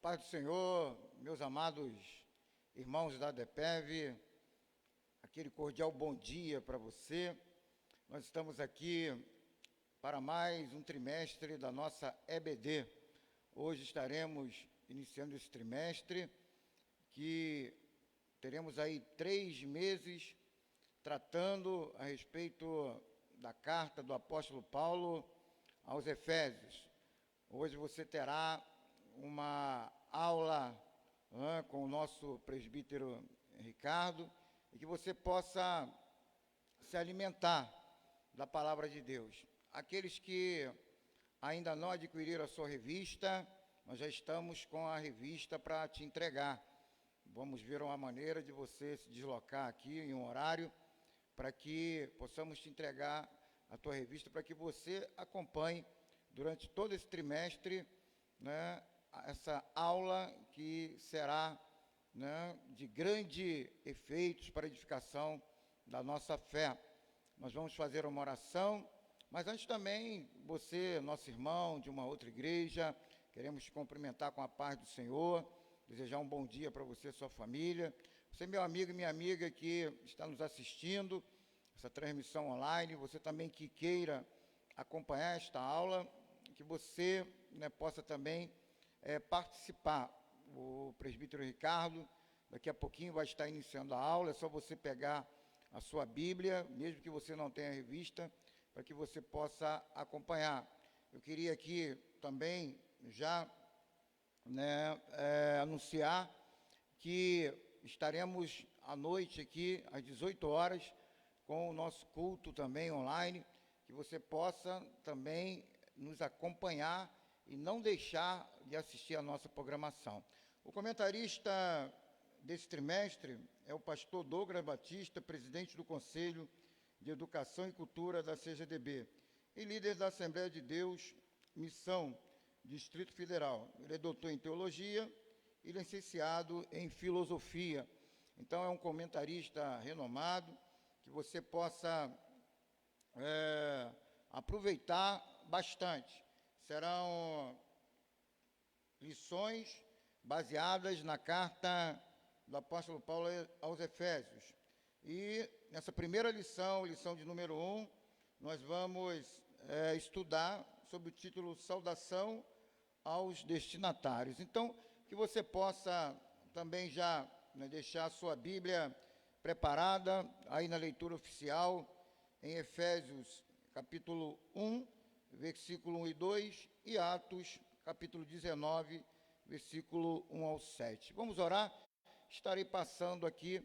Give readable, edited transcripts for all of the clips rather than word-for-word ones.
Paz do Senhor, meus amados irmãos da DEPEV, aquele cordial bom dia para você. Nós estamos aqui para mais um trimestre da nossa EBD. Hoje estaremos iniciando esse trimestre, que teremos aí 3 meses tratando a respeito da carta do apóstolo Paulo aos Efésios. Hoje você terá uma aula com o nosso presbítero Ricardo, e que você possa se alimentar da palavra de Deus. Aqueles que ainda não adquiriram a sua revista, nós já estamos com a revista para te entregar. Vamos ver uma maneira de você se deslocar aqui em um horário para que possamos te entregar a tua revista, para que você acompanhe durante todo esse trimestre, né, essa aula que será, né, de grande efeitos para a edificação da nossa fé. Nós vamos fazer uma oração, mas antes também, você, nosso irmão de uma outra igreja, queremos te cumprimentar com a paz do Senhor, desejar um bom dia para você e sua família. Você, meu amigo e minha amiga que está nos assistindo, essa transmissão online, você também que queira acompanhar esta aula, que você, né, possa também participar. O presbítero Ricardo, daqui a pouquinho, vai estar iniciando a aula. É só você pegar a sua Bíblia, mesmo que você não tenha revista, para que você possa acompanhar. Eu queria aqui também já, né, anunciar que estaremos à noite aqui, às 18 horas, com o nosso culto também online, que você possa também nos acompanhar e não deixar de assistir a nossa programação. O comentarista desse trimestre é o pastor Douglas Batista, presidente do Conselho de Educação e Cultura da CGDB e líder da Assembleia de Deus, Missão, Distrito Federal. Ele é doutor em Teologia e licenciado em Filosofia. Então, é um comentarista renomado, que você possa aproveitar bastante. Serão lições baseadas na carta do apóstolo Paulo aos Efésios. E nessa primeira lição, lição de número 1, nós vamos estudar sobre o título Saudação aos Destinatários. Então, que você possa também já, né, deixar a sua Bíblia preparada aí na leitura oficial, em Efésios, capítulo 1, versículo 1 e 2, e Atos, capítulo 19, versículo 1 ao 7. Vamos orar? Estarei passando aqui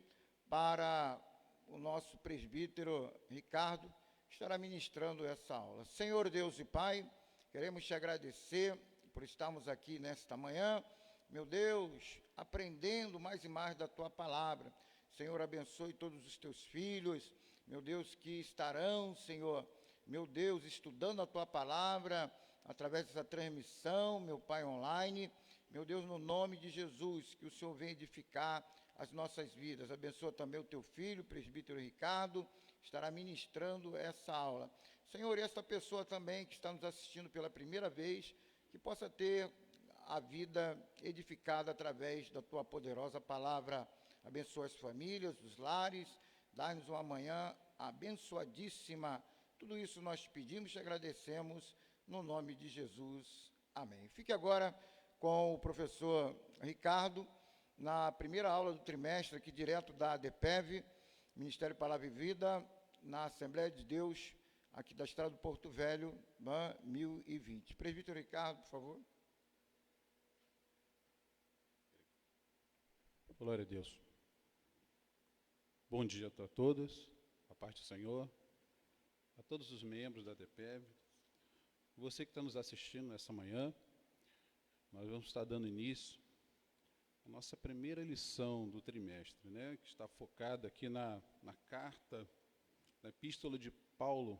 para o nosso presbítero Ricardo, que estará ministrando essa aula. Senhor Deus e Pai, queremos te agradecer por estarmos aqui nesta manhã, meu Deus, aprendendo mais e mais da tua palavra. Senhor, abençoe todos os teus filhos, meu Deus, que estarão, Senhor, meu Deus, estudando a tua palavra, através dessa transmissão, meu Pai, online. Meu Deus, no nome de Jesus, que o Senhor venha edificar as nossas vidas. Abençoa também o teu filho, o presbítero Ricardo, estará ministrando essa aula. Senhor, e esta pessoa também que está nos assistindo pela primeira vez, que possa ter a vida edificada através da tua poderosa palavra. Abençoa as famílias, os lares, dá-nos uma manhã abençoadíssima. Tudo isso nós te pedimos e te agradecemos, no nome de Jesus. Amém. Fique agora com o professor Ricardo, na primeira aula do trimestre, aqui direto da DEPEV, Ministério Palavra e Vida, na Assembleia de Deus, aqui da Estrada do Porto Velho, 1020. Presbítero Ricardo, por favor. Glória a Deus. Bom dia a todos, a paz do Senhor, a todos os membros da DEPEV, você que está nos assistindo nessa manhã. Nós vamos estar dando início à nossa primeira lição do trimestre, né, que está focada aqui na carta, na epístola de Paulo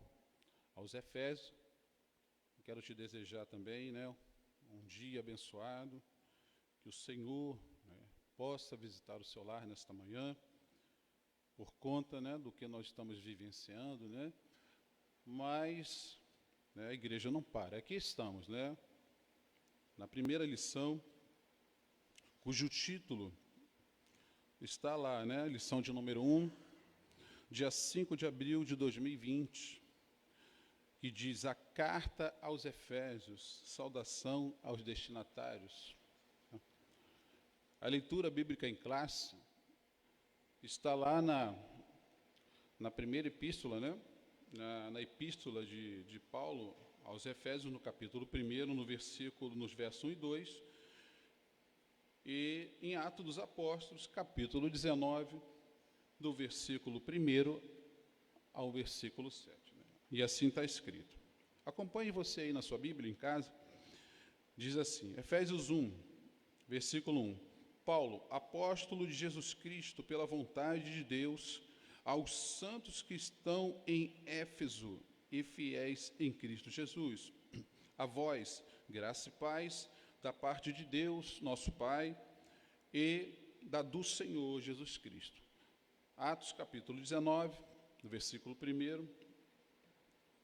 aos Efésios. Quero te desejar também, né, um dia abençoado, que o Senhor, né, possa visitar o seu lar nesta manhã, por conta, né, do que nós estamos vivenciando, né, mas, né, a igreja não para. Aqui estamos, né, na primeira lição cujo título está lá, né? Lição de número 1, dia 5 de abril de 2020, que diz: a carta aos Efésios, saudação aos destinatários. A leitura bíblica em classe está lá na primeira epístola, né? Na epístola de Paulo aos Efésios, no capítulo 1, nos versos 1 e 2, e em Atos dos Apóstolos, capítulo 19, do versículo 1 ao versículo 7. Né? E assim está escrito. Acompanhe você aí na sua Bíblia, em casa. Diz assim, Efésios 1, versículo 1. Paulo, apóstolo de Jesus Cristo, pela vontade de Deus, aos santos que estão em Éfeso e fiéis em Cristo Jesus. A vós, graça e paz, da parte de Deus, nosso Pai, e do Senhor Jesus Cristo. Atos capítulo 19, no versículo 1,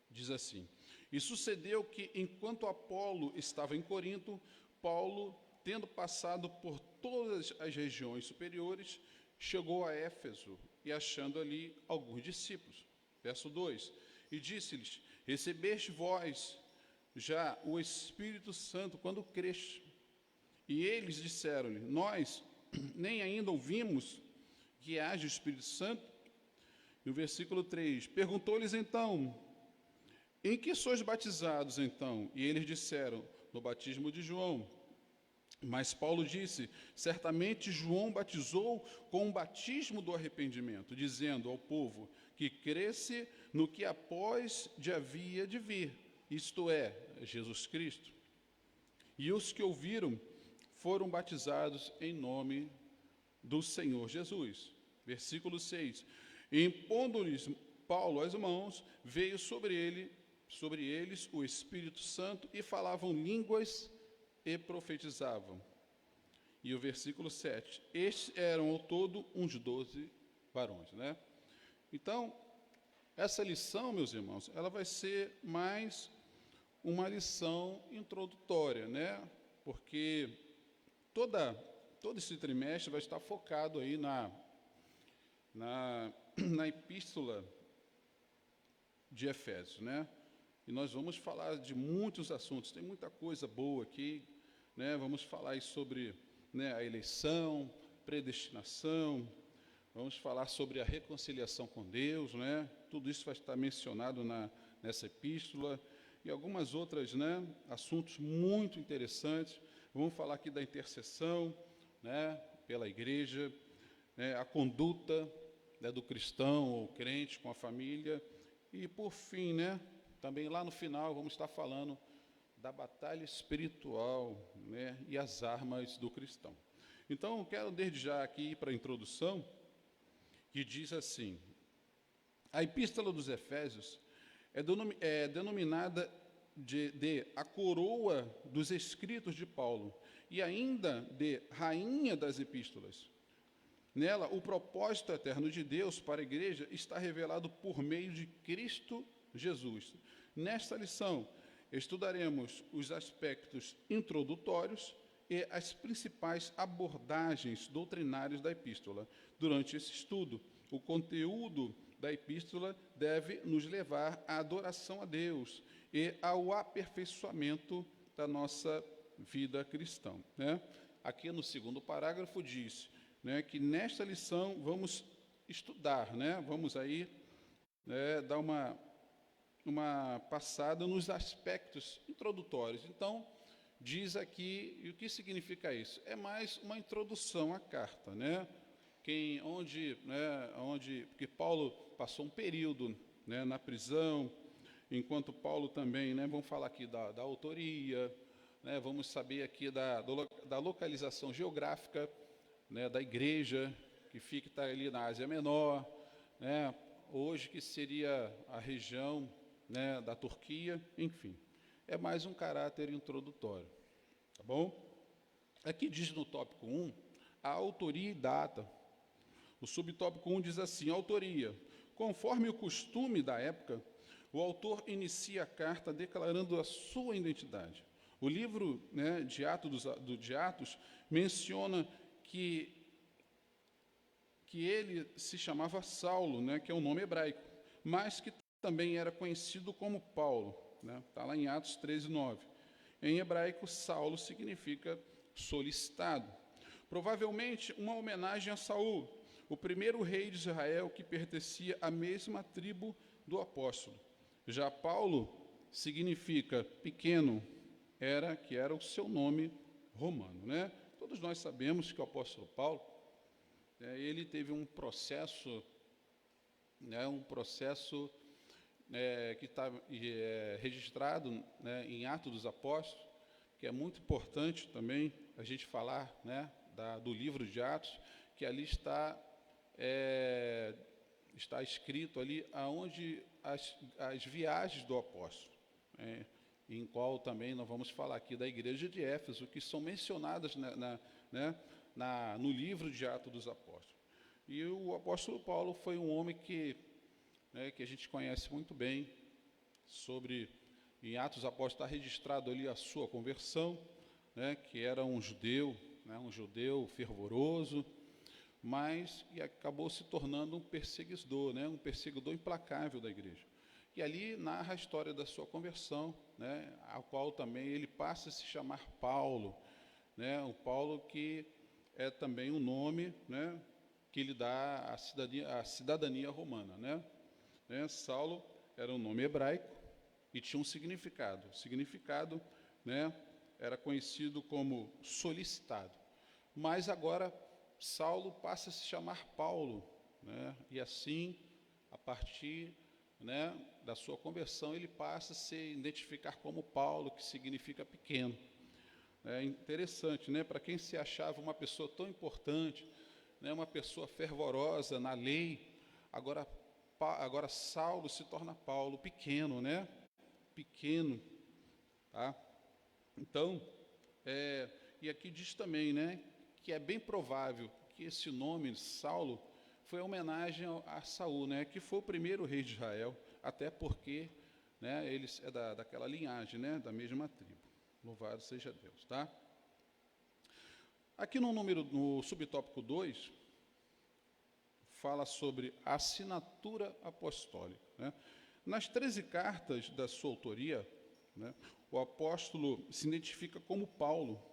diz assim: E sucedeu que, enquanto Apolo estava em Corinto, Paulo, tendo passado por todas as regiões superiores, chegou a Éfeso, e achando ali alguns discípulos. Verso 2, e disse-lhes: Recebeste vós já o Espírito Santo quando creste? E eles disseram-lhe: Nós nem ainda ouvimos que haja o Espírito Santo. E o versículo 3, perguntou-lhes então: Em que sois batizados então? E eles disseram: No batismo de João. Mas Paulo disse: Certamente João batizou com o batismo do arrependimento, dizendo ao povo que cresce no que após de havia de vir, isto é, Jesus Cristo. E os que ouviram foram batizados em nome do Senhor Jesus. Versículo 6. E impondo-lhes Paulo as mãos, veio sobre eles o Espírito Santo, e falavam línguas e profetizavam. E o versículo 7. Estes eram ao todo uns 12 varões, né? Então, essa lição, meus irmãos, ela vai ser mais uma lição introdutória, né? Porque todo esse trimestre vai estar focado aí na epístola de Efésios, né? E nós vamos falar de muitos assuntos, tem muita coisa boa aqui, né? Vamos falar aí sobre, né, a eleição, predestinação, vamos falar sobre a reconciliação com Deus, né? Tudo isso vai estar mencionado nessa epístola, e algumas outras, né, assuntos muito interessantes. Vamos falar aqui da intercessão, né, pela igreja, né, a conduta, né, do cristão ou crente com a família, e por fim, né, também lá no final vamos estar falando da batalha espiritual, né, e as armas do cristão. Então, quero desde já aqui ir para a introdução, que diz assim: a Epístola dos Efésios é denominada de a coroa dos escritos de Paulo, e ainda de rainha das epístolas. Nela, o propósito eterno de Deus para a igreja está revelado por meio de Cristo Jesus. Nesta lição, estudaremos os aspectos introdutórios e as principais abordagens doutrinárias da epístola. Durante esse estudo, o conteúdo da epístola deve nos levar à adoração a Deus e ao aperfeiçoamento da nossa vida cristã, né? Aqui no segundo parágrafo diz, né, que nesta lição vamos estudar, né? Vamos aí, né, dar uma passada nos aspectos introdutórios. Então, diz aqui, e o que significa isso? É mais uma introdução à carta, né? Porque Paulo passou um período, né, na prisão, enquanto Paulo também, né, vamos falar aqui da autoria, né, vamos saber aqui da localização geográfica, né, da igreja, que está ali na Ásia Menor, né, hoje que seria a região, né, da Turquia, enfim. É mais um caráter introdutório, tá bom? Aqui diz no tópico 1, a autoria e data. O subtópico 1 diz assim: autoria. Conforme o costume da época, o autor inicia a carta declarando a sua identidade. O livro, né, de Atos menciona que ele se chamava Saulo, né, que é um nome hebraico, mas que também era conhecido como Paulo. Está lá em Atos 13:9. Em hebraico, Saulo significa solicitado. Provavelmente uma homenagem a Saul, o primeiro rei de Israel que pertencia à mesma tribo do apóstolo. Já Paulo significa pequeno, que era o seu nome romano, né? Todos nós sabemos que o apóstolo Paulo, ele teve um processo, que está registrado, né, em Atos dos Apóstolos, que é muito importante também a gente falar, né, do livro de Atos, que ali está escrito ali aonde as viagens do apóstolo, em qual também nós vamos falar aqui da igreja de Éfeso, que são mencionadas no livro de Atos dos Apóstolos. E o apóstolo Paulo foi um homem que a gente conhece muito bem, em Atos dos Apóstolos está registrado ali a sua conversão, que era um judeu fervoroso, mas que acabou se tornando um perseguidor implacável da igreja. E ali narra a história da sua conversão, a qual também ele passa a se chamar Paulo, o Paulo que é também um nome, que lhe dá a cidadania romana, Saulo era um nome hebraico e tinha um significado. O significado, era conhecido como solicitado. Mas agora Saulo passa a se chamar Paulo, e assim, a partir, da sua conversão, ele passa a se identificar como Paulo, que significa pequeno. É interessante, para quem se achava uma pessoa tão importante, uma pessoa fervorosa na lei, agora Saulo se torna Paulo, pequeno, pequeno, tá? Então, e aqui diz também, que é bem provável que esse nome, Saulo, foi homenagem a Saul, que foi o primeiro rei de Israel, até porque, ele é daquela linhagem, da mesma tribo. Louvado seja Deus, tá? Aqui no subtópico 2, fala sobre a assinatura apostólica. Nas 13 cartas da sua autoria, o apóstolo se identifica como Paulo,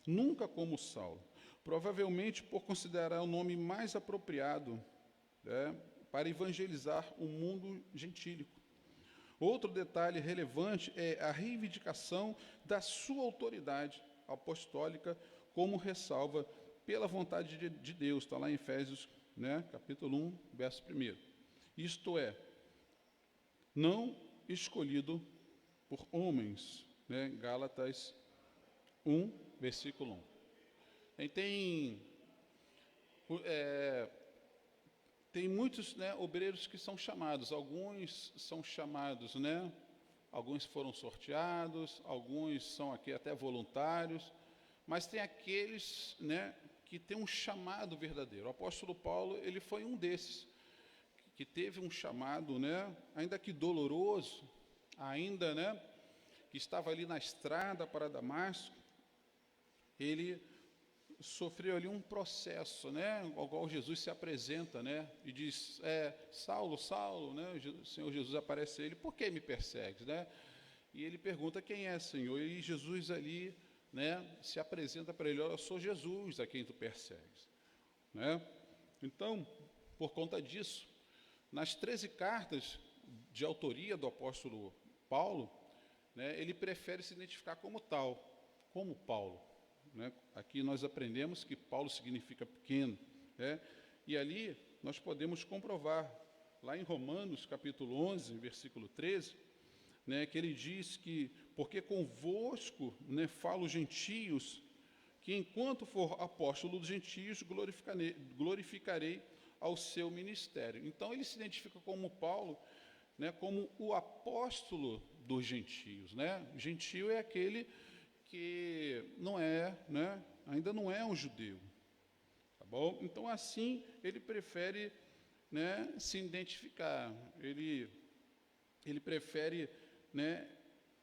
nunca como Saulo, provavelmente por considerar o nome mais apropriado para evangelizar o mundo gentílico. Outro detalhe relevante é a reivindicação da sua autoridade apostólica, como ressalva pela vontade de Deus, está lá em Efésios, capítulo 1, verso 1. Isto é, não escolhido por homens, Gálatas 1, versículo 1. Tem muitos, obreiros que são chamados, alguns são chamados, alguns foram sorteados, alguns são aqui até voluntários, mas tem aqueles, que têm um chamado verdadeiro. O apóstolo Paulo, ele foi um desses, que teve um chamado, ainda que doloroso, ainda, que estava ali na estrada para Damasco, ele sofreu ali um processo, ao qual Jesus se apresenta, e diz, Saulo, Saulo, o Senhor Jesus aparece a ele, por que me persegues, E ele pergunta, quem é, Senhor? E Jesus ali, se apresenta para ele, olha, eu sou Jesus a quem tu persegues, Então, por conta disso, nas 13 cartas de autoria do apóstolo Paulo, ele prefere se identificar como tal, como Paulo. Aqui nós aprendemos que Paulo significa pequeno, e ali nós podemos comprovar, lá em Romanos capítulo 11, versículo 13, que ele diz que, porque convosco falo gentios, que enquanto for apóstolo dos gentios, glorificarei ao seu ministério. Então ele se identifica como Paulo, como o apóstolo dos gentios. Gentio é aquele que não é, ainda não é um judeu, tá bom? Então assim ele prefere, se identificar, ele prefere,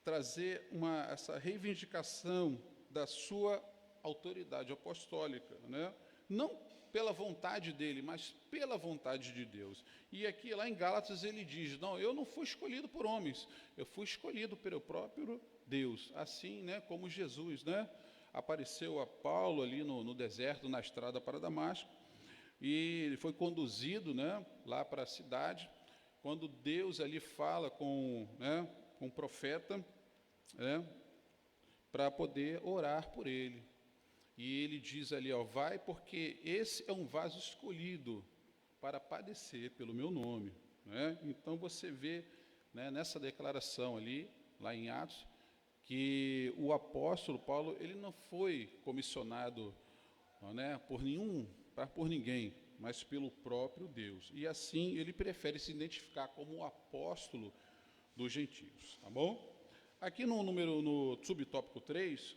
trazer essa reivindicação da sua autoridade apostólica, né? Não pela vontade dele, mas pela vontade de Deus. E aqui, lá em Gálatas, ele diz, não, eu não fui escolhido por homens, eu fui escolhido pelo próprio Deus. Assim, né, como Jesus, né, apareceu a Paulo ali no deserto, na estrada para Damasco, e ele foi conduzido, né, lá para a cidade, quando Deus ali fala com o profeta, né, para poder orar por ele. E ele diz ali, ó, vai porque esse é um vaso escolhido para padecer pelo meu nome, né? Então você vê, né, nessa declaração ali, lá em Atos, que o apóstolo Paulo, ele não foi comissionado, né, por ninguém, mas pelo próprio Deus. E assim ele prefere se identificar como o apóstolo dos gentios, tá bom? Aqui no subtópico 3,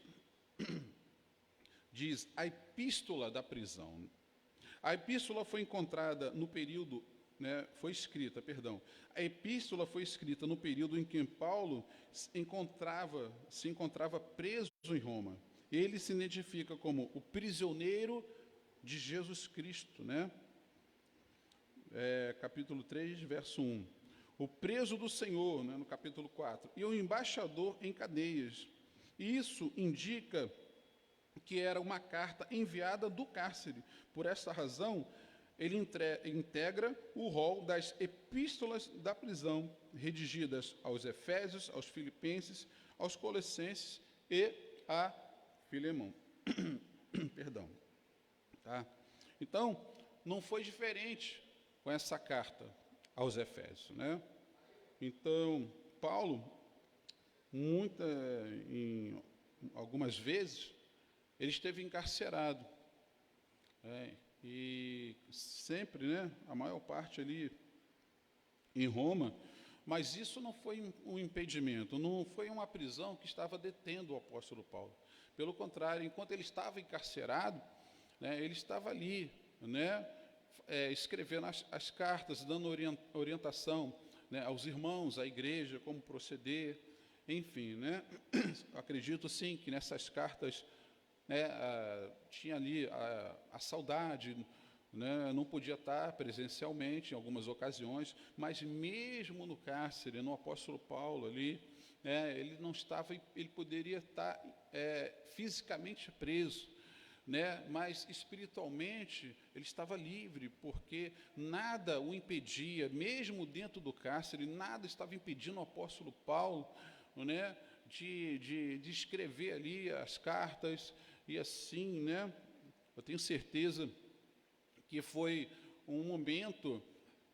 diz a epístola da prisão. A epístola foi encontrada no período, né, a epístola foi escrita no período em que Paulo se encontrava preso em Roma. Ele se identifica como o prisioneiro de Jesus Cristo, né? Capítulo 3, verso 1. O preso do Senhor, né, no capítulo 4. E o embaixador em cadeias. Isso indica que era uma carta enviada do cárcere. Por essa razão, ele integra o rol das epístolas da prisão, redigidas aos Efésios, aos Filipenses, aos Colossenses e a Filemão. Perdão. Tá? Então, não foi diferente com essa carta aos Efésios, né? Então, Paulo, algumas vezes, ele esteve encarcerado, e sempre, né, a maior parte ali em Roma, mas isso não foi um impedimento, não foi uma prisão que estava detendo o apóstolo Paulo. Pelo contrário, enquanto ele estava encarcerado, né, ele estava ali, né, escrevendo as cartas, dando orientação, né, aos irmãos, à igreja, como proceder, enfim, né? Acredito sim que nessas cartas, né, tinha ali a saudade, né, não podia estar presencialmente em algumas ocasiões, mas mesmo no cárcere, no apóstolo Paulo ali, ele não estava, ele poderia estar fisicamente preso, né, mas espiritualmente ele estava livre, porque nada o impedia, mesmo dentro do cárcere, nada estava impedindo o apóstolo Paulo, né, de escrever ali as cartas. E assim, né, eu tenho certeza que foi um momento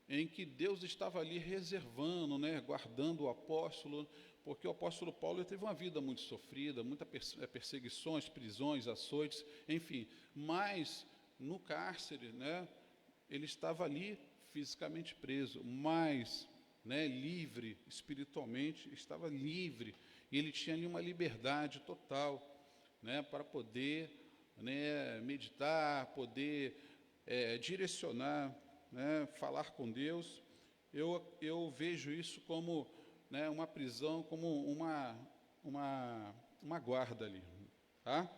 em que Deus estava ali reservando, né, guardando o apóstolo, porque o apóstolo Paulo teve uma vida muito sofrida, muitas perseguições, prisões, açoites, enfim, mas no cárcere, né, ele estava ali fisicamente preso, mas, né, livre espiritualmente, estava livre, e ele tinha ali uma liberdade total, né, para poder, né, meditar, poder direcionar, né, falar com Deus. Eu vejo isso como, né, uma prisão, como uma guarda ali, tá?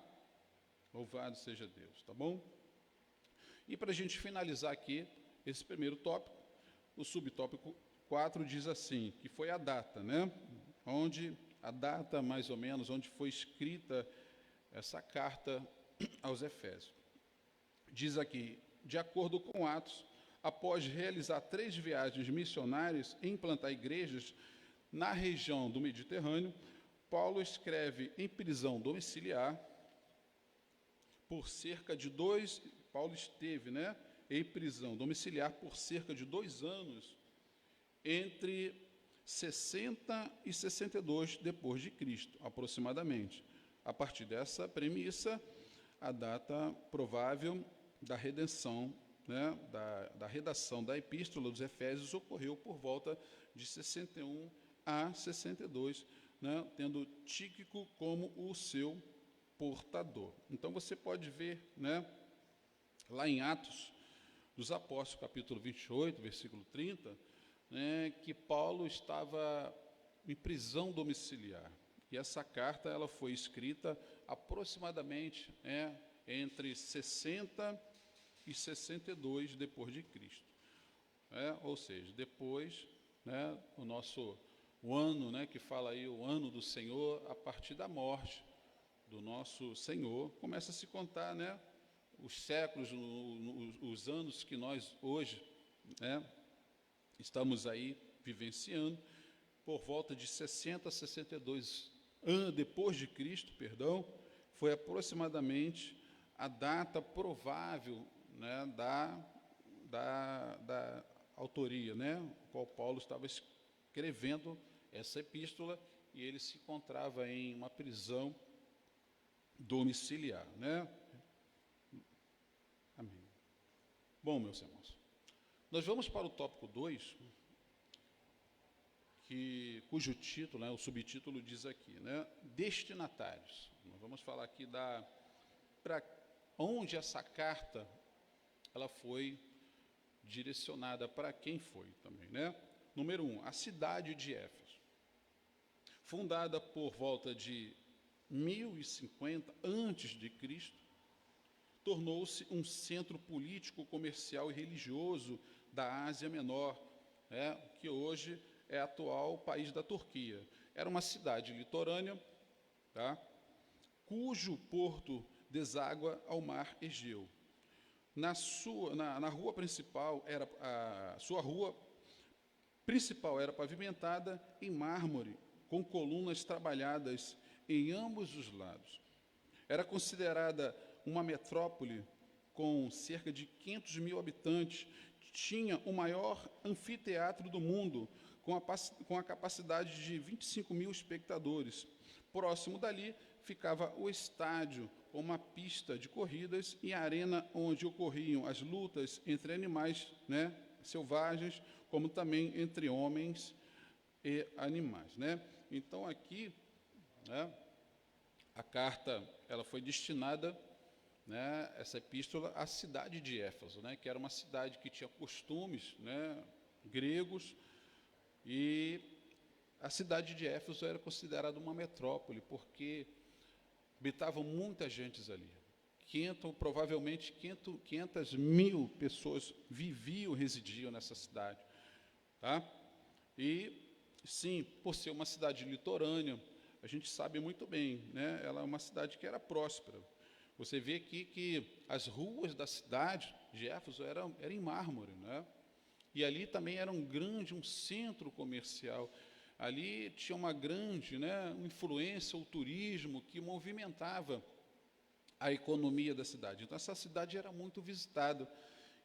Louvado seja Deus, tá bom? E para a gente finalizar aqui esse primeiro tópico, o subtópico 4 diz assim, que foi a data, né? A data mais ou menos, onde foi escrita essa carta aos Efésios. Diz aqui, de acordo com Atos, após realizar 3 viagens missionárias e implantar igrejas na região do Mediterrâneo, Paulo escreve em prisão domiciliar por cerca de Paulo esteve, né, em prisão domiciliar por cerca de 2 anos, entre 60 e 62 depois de Cristo, aproximadamente. A partir dessa premissa, a data provável da redenção, né, da redação da Epístola dos Efésios ocorreu por volta de 61 a 62, né, tendo Tíquico como o seu portador. Então você pode ver, né, lá em Atos dos Apóstolos, capítulo 28, versículo 30, né, que Paulo estava em prisão domiciliar. E essa carta ela foi escrita aproximadamente entre 60 e 62 depois de Cristo. Ou seja, depois, o ano, que fala aí o ano do Senhor, a partir da morte do nosso Senhor, começa a se contar, os séculos, os anos que nós hoje, estamos aí vivenciando, por volta de 60 a 62 anos depois de Cristo, foi aproximadamente a data provável, da autoria, o qual Paulo estava escrevendo essa epístola, e ele se encontrava em uma prisão domiciliar, Amém. Bom, meus irmãos, nós vamos para o tópico 2, cujo título, o subtítulo diz aqui, destinatários. Nós vamos falar aqui para onde essa carta ela foi direcionada, para quem foi também, Número 1, a cidade de Éfeso, fundada por volta de 1050 antes de Cristo, tornou-se um centro político, comercial e religioso da Ásia Menor, que hoje é atual país da Turquia. Era uma cidade litorânea, cujo porto deságua ao mar Egeu. Na rua principal, sua rua principal era pavimentada em mármore, com colunas trabalhadas em ambos os lados. Era considerada uma metrópole com cerca de 500 mil habitantes, tinha o maior anfiteatro do mundo, com a capacidade de 25 mil espectadores. Próximo dali ficava o estádio, uma pista de corridas e a arena onde ocorriam as lutas entre animais selvagens, como também entre homens e animais. Então, aqui, a carta ela foi destinada, essa epístola, à cidade de Éfeso, que era uma cidade que tinha costumes gregos, e a cidade de Éfeso era considerada uma metrópole, porque habitavam muita gente ali. Provavelmente 500 mil pessoas residiam nessa cidade. E, sim, por ser uma cidade litorânea, a gente sabe muito bem, ela é uma cidade que era próspera. Você vê aqui que as ruas da cidade de Éfeso eram em mármore, E ali também era um centro comercial. Ali tinha uma grande influência, o turismo, que movimentava a economia da cidade. Então, essa cidade era muito visitada.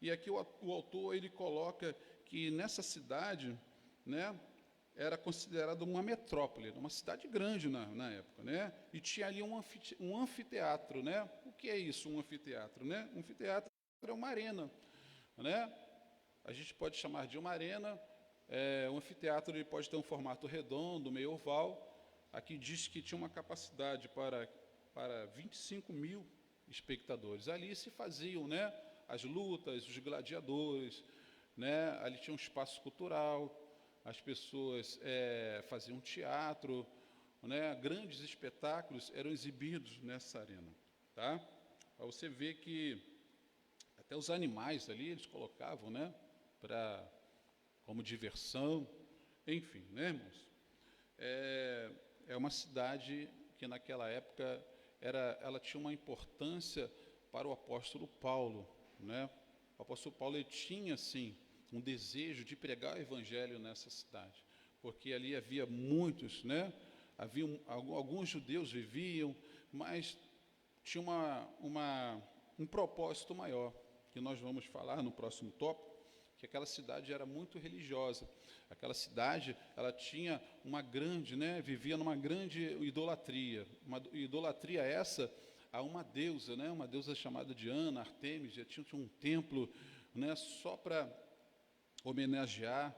E aqui o autor ele coloca que nessa cidade, era considerada uma metrópole, uma cidade grande na época, E tinha ali um anfiteatro, O que é isso, um anfiteatro, Um anfiteatro é uma arena, A gente pode chamar de uma arena. O anfiteatro ele pode ter um formato redondo, meio oval. Aqui diz que tinha uma capacidade para 25 mil espectadores. Ali se faziam, as lutas, os gladiadores, Ali tinha um espaço cultural, as pessoas faziam teatro, Grandes espetáculos eram exibidos nessa arena, Para você ver que até os animais ali eles colocavam, como diversão, enfim, irmãos? É uma cidade que naquela época ela tinha uma importância para o apóstolo Paulo, O apóstolo Paulo ele tinha, sim, um desejo de pregar o evangelho nessa cidade, porque ali havia muitos, alguns judeus viviam, mas tinha um propósito maior, que nós vamos falar no próximo tópico, que aquela cidade era muito religiosa. Aquela cidade, ela tinha vivia numa grande idolatria. Uma idolatria essa a uma deusa chamada Diana, Artemis, já tinha um templo, só para homenagear.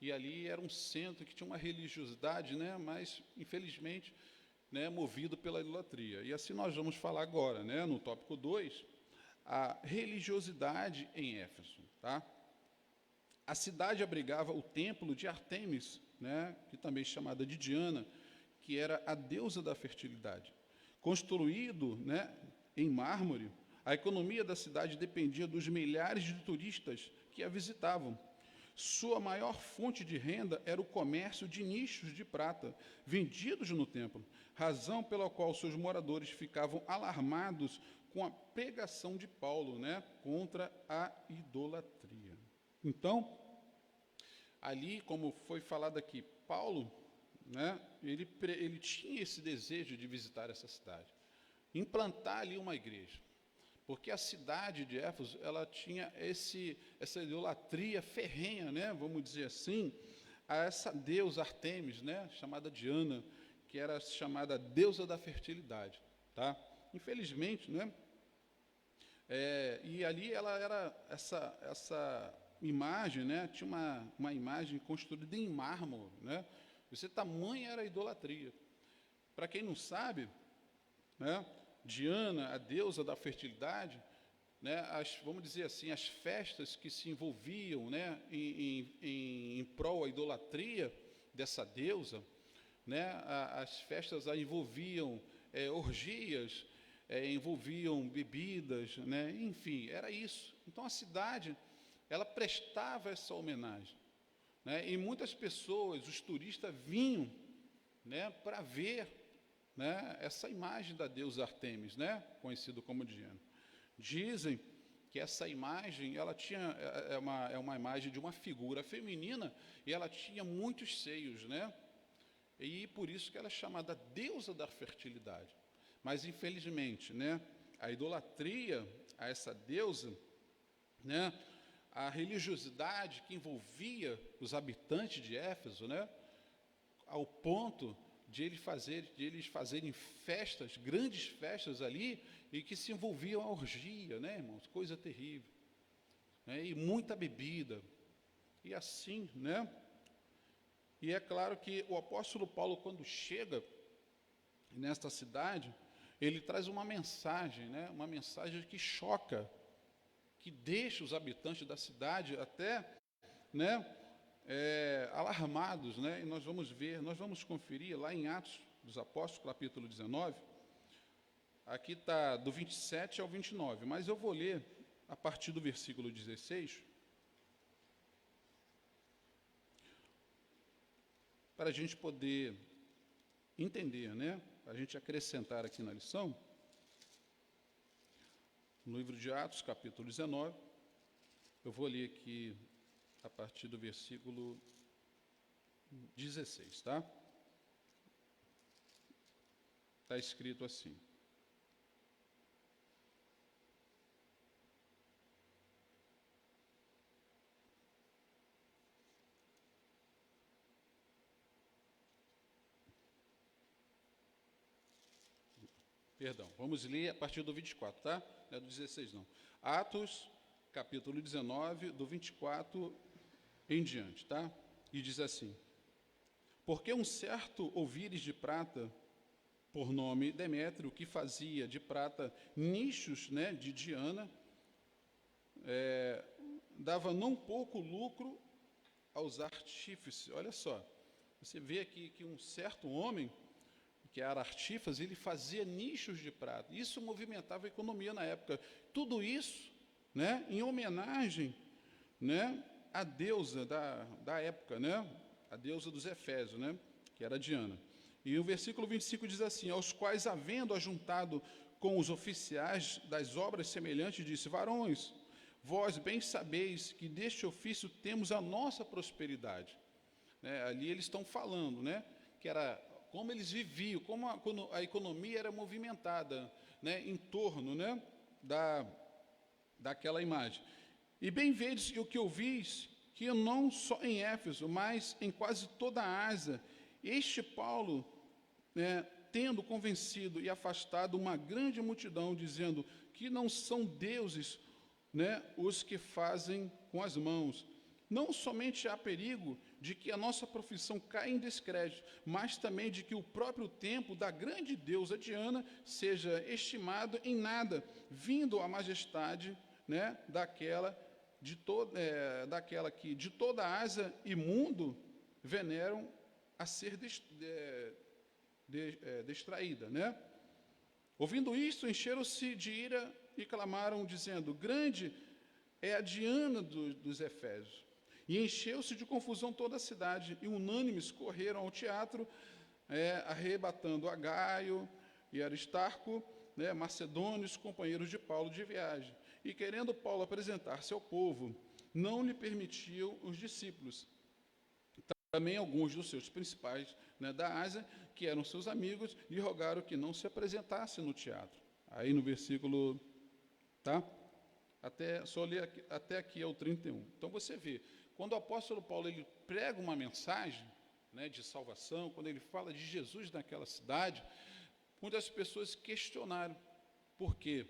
E ali era um centro que tinha uma religiosidade, mas infelizmente, movido pela idolatria. E assim nós vamos falar agora, no tópico 2, a religiosidade em Éfeso, A cidade abrigava o templo de Artemis, que também é chamada de Diana, que era a deusa da fertilidade. Construído, né, em mármore, a economia da cidade dependia dos milhares de turistas que a visitavam. Sua maior fonte de renda era o comércio de nichos de prata, vendidos no templo, razão pela qual seus moradores ficavam alarmados com a pregação de Paulo, né, contra a idolatria. Então, ali, como foi falado aqui, Paulo, né, ele tinha esse desejo de visitar essa cidade, implantar ali uma igreja, porque a cidade de Éfeso, ela tinha essa idolatria ferrenha, né, vamos dizer assim, a essa deusa Artemis, né, chamada Diana, que era chamada deusa da fertilidade, tá? Infelizmente, né, e ali ela era essa imagem, né, tinha uma imagem construída em mármore, né? Esse tamanho era a idolatria. Para quem não sabe, né, Diana, a deusa da fertilidade, né, vamos dizer assim, as festas que se envolviam, né, em prol da idolatria dessa deusa, né, as festas envolviam orgias, envolviam bebidas, né, enfim, era isso. Então a cidade, ela prestava essa homenagem, né, e muitas pessoas, os turistas vinham, né, para ver, né, essa imagem da deusa Artemis, né, conhecido como Diana. Dizem que essa imagem, ela tinha uma imagem de uma figura feminina e ela tinha muitos seios, né? E por isso que ela é chamada deusa da fertilidade. Mas infelizmente, né, a idolatria a essa deusa, né, a religiosidade que envolvia os habitantes de Éfeso, né, ao ponto de eles fazerem festas, grandes festas ali, e que se envolviam a orgia, né, irmãos? Coisa terrível. Né, e muita bebida. E assim, né? E é claro que o apóstolo Paulo, quando chega nesta cidade, ele traz uma mensagem, né, uma mensagem que choca, que deixa os habitantes da cidade até, né, alarmados, né? E nós vamos conferir lá em Atos dos Apóstolos, capítulo 19, aqui está do 27 ao 29, mas eu vou ler a partir do versículo 16, para a gente poder entender, né? Para a gente acrescentar aqui na lição, no livro de Atos, capítulo 19, eu vou ler aqui a partir do versículo 16, tá? Está escrito assim. Perdão, vamos ler a partir do 24, tá? Não é do 16, não. Atos, capítulo 19, do 24 em diante, tá? E diz assim: porque um certo ouvires de prata, por nome Demétrio, que fazia de prata nichos, né, de Diana, dava não pouco lucro aos artífices. Olha só, você vê aqui que um certo homem, que era artífice, ele fazia nichos de prata. Isso movimentava a economia na época. Tudo isso, né, em homenagem, né, à deusa da época, né, a deusa dos Efésios, né, que era Diana. E o versículo 25 diz assim: aos quais, havendo ajuntado com os oficiais das obras semelhantes, disse: varões, vós bem sabeis que deste ofício temos a nossa prosperidade. Né, ali eles estão falando, né, que era como eles viviam, como a economia era movimentada, né, em torno, né, daquela imagem. E bem vedes o que ouvis, que não só em Éfeso, mas em quase toda a Ásia, este Paulo, né, tendo convencido e afastado uma grande multidão, dizendo que não são deuses, né, os que fazem com as mãos. Não somente há perigo de que a nossa profissão caia em descrédito, mas também de que o próprio templo da grande deusa Diana seja estimado em nada, vindo a majestade, né, daquela que de toda a Ásia e mundo veneram a ser distraída, né? Ouvindo isto, encheram-se de ira e clamaram, dizendo: grande é a Diana dos Efésios. E encheu-se de confusão toda a cidade, e unânimes correram ao teatro, arrebatando a Gaio e Aristarco, macedônios, companheiros de Paulo de viagem. E querendo Paulo apresentar-se ao povo, não lhe permitiam os discípulos. Também alguns dos seus principais, da Ásia, que eram seus amigos, lhe rogaram que não se apresentasse no teatro. Aí no versículo, tá? Só ler até aqui é o 31. Então você vê, quando o apóstolo Paulo ele prega uma mensagem, de salvação, quando ele fala de Jesus naquela cidade, muitas pessoas questionaram. Por quê?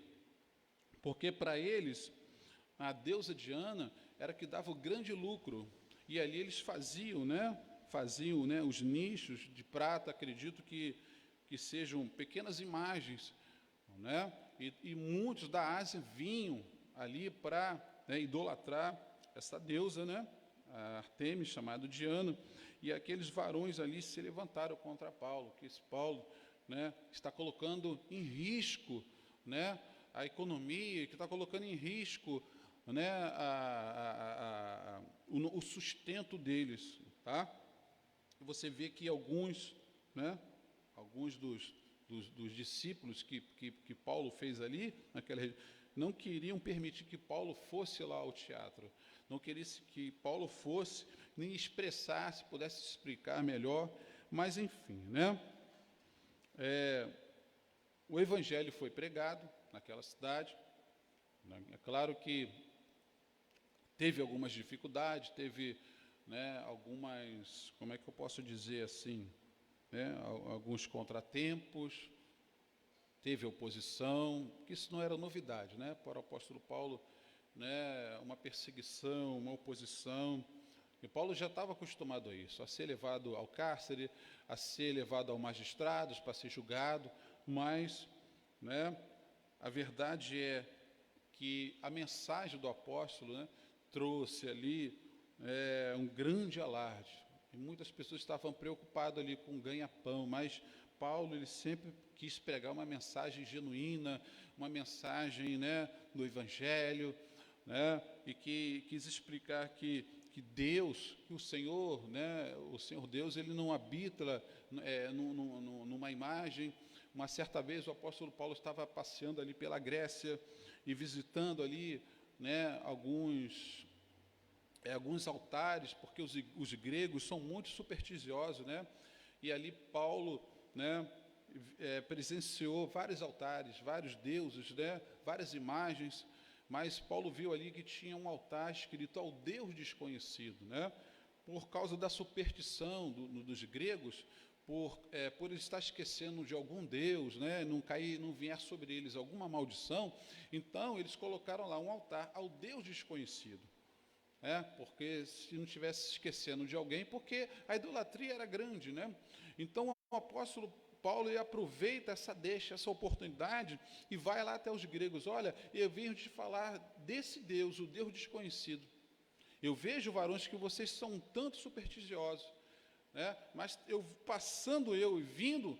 Porque para eles, a deusa Diana era que dava o grande lucro. E ali eles faziam os nichos de prata, acredito que sejam pequenas imagens, e muitos da Ásia vinham ali para idolatrar essa deusa, a Artemis, chamada Diana, e aqueles varões ali se levantaram contra Paulo, que esse Paulo está colocando em risco a economia, que está colocando em risco o sustento deles, tá? Você vê que alguns dos discípulos que Paulo fez ali, naquela região, não queriam permitir que Paulo fosse lá ao teatro, não queriam que Paulo fosse, nem expressasse, pudesse explicar melhor, mas enfim, o evangelho foi pregado naquela cidade. É claro que teve algumas dificuldades, teve algumas, como é que eu posso dizer assim, alguns contratempos, teve oposição, que isso não era novidade, para o apóstolo Paulo, uma perseguição, uma oposição, e Paulo já estava acostumado a isso, a ser levado ao cárcere, a ser levado ao magistrados para ser julgado, mas, a verdade é que a mensagem do apóstolo, trouxe ali um grande alarde, e muitas pessoas estavam preocupadas ali com ganha-pão, mas Paulo ele sempre quis pregar uma mensagem genuína, uma mensagem do Evangelho, e que quis explicar que Deus, que o Senhor Deus, ele não habita numa imagem. Uma certa vez o apóstolo Paulo estava passeando ali pela Grécia e visitando ali alguns altares, porque os gregos são muito supersticiosos, e ali Paulo presenciou vários altares, vários deuses, várias imagens, mas Paulo viu ali que tinha um altar escrito ao Deus desconhecido, por causa da superstição dos gregos, por eles estar esquecendo de algum Deus, não vier sobre eles alguma maldição, então eles colocaram lá um altar ao Deus desconhecido, porque se não estivesse esquecendo de alguém, porque a idolatria era grande, então o apóstolo Paulo ele aproveita essa oportunidade e vai lá até os gregos. Olha, eu venho te falar desse Deus, o Deus desconhecido. Eu vejo, varões, que vocês são um tanto supersticiosos, mas passando e vindo,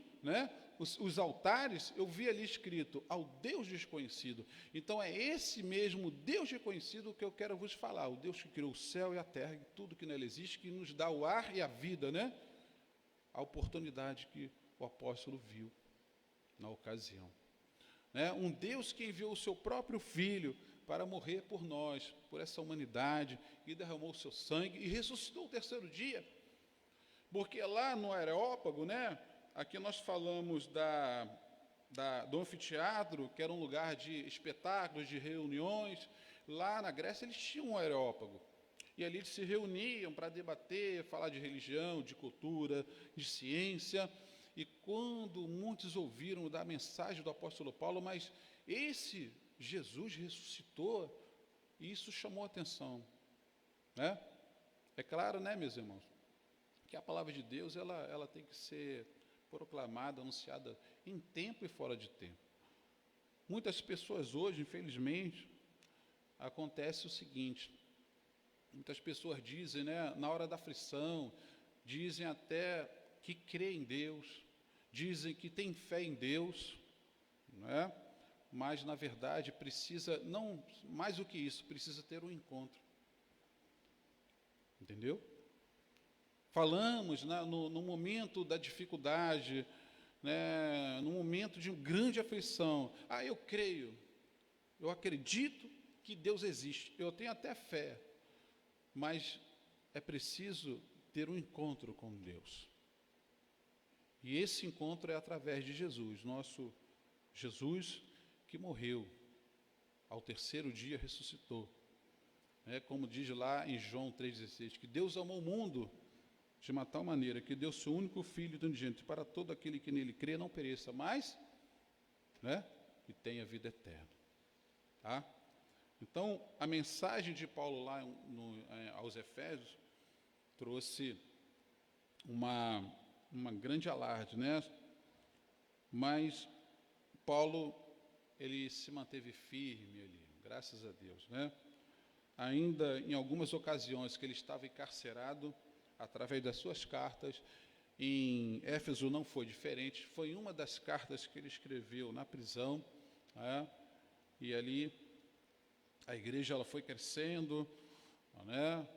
os altares, eu vi ali escrito ao Deus desconhecido. Então é esse mesmo Deus desconhecido que eu quero vos falar, o Deus que criou o céu e a terra, e tudo que nele existe, que nos dá o ar e a vida, a oportunidade que o apóstolo viu na ocasião. Um Deus que enviou o seu próprio Filho para morrer por nós, por essa humanidade, e derramou o seu sangue e ressuscitou o terceiro dia. Porque lá no Areópago, aqui nós falamos do anfiteatro, que era um lugar de espetáculos, de reuniões. Lá na Grécia eles tinham um Areópago. E ali eles se reuniam para debater, falar de religião, de cultura, de ciência. E quando muitos ouviram da mensagem do apóstolo Paulo, mas esse Jesus ressuscitou, isso chamou a atenção. É claro, meus irmãos, que a palavra de Deus ela tem que ser proclamada, anunciada em tempo e fora de tempo. Muitas pessoas hoje, infelizmente, acontece o seguinte, muitas pessoas dizem, na hora da aflição, dizem até que crê em Deus, dizem que têm fé em Deus, não é? Mas, na verdade, precisa, não mais do que isso, precisa ter um encontro. Entendeu? Falamos, né, no momento da dificuldade, né, no momento de grande aflição. Eu creio, eu acredito que Deus existe, eu tenho até fé, mas é preciso ter um encontro com Deus. E esse encontro é através de Jesus, nosso Jesus que morreu, ao terceiro dia ressuscitou. Como diz lá em João 3,16, que Deus amou o mundo de uma tal maneira que deu seu único Filho unigênito para todo aquele que nele crê não pereça, mas que tenha vida eterna. Tá? Então, a mensagem de Paulo lá aos Efésios trouxe uma grande alarde, né? Mas Paulo, ele se manteve firme ali, graças a Deus, né? Ainda em algumas ocasiões que ele estava encarcerado, através das suas cartas, em Éfeso não foi diferente, foi uma das cartas que ele escreveu na prisão, né? E ali a igreja ela foi crescendo, né?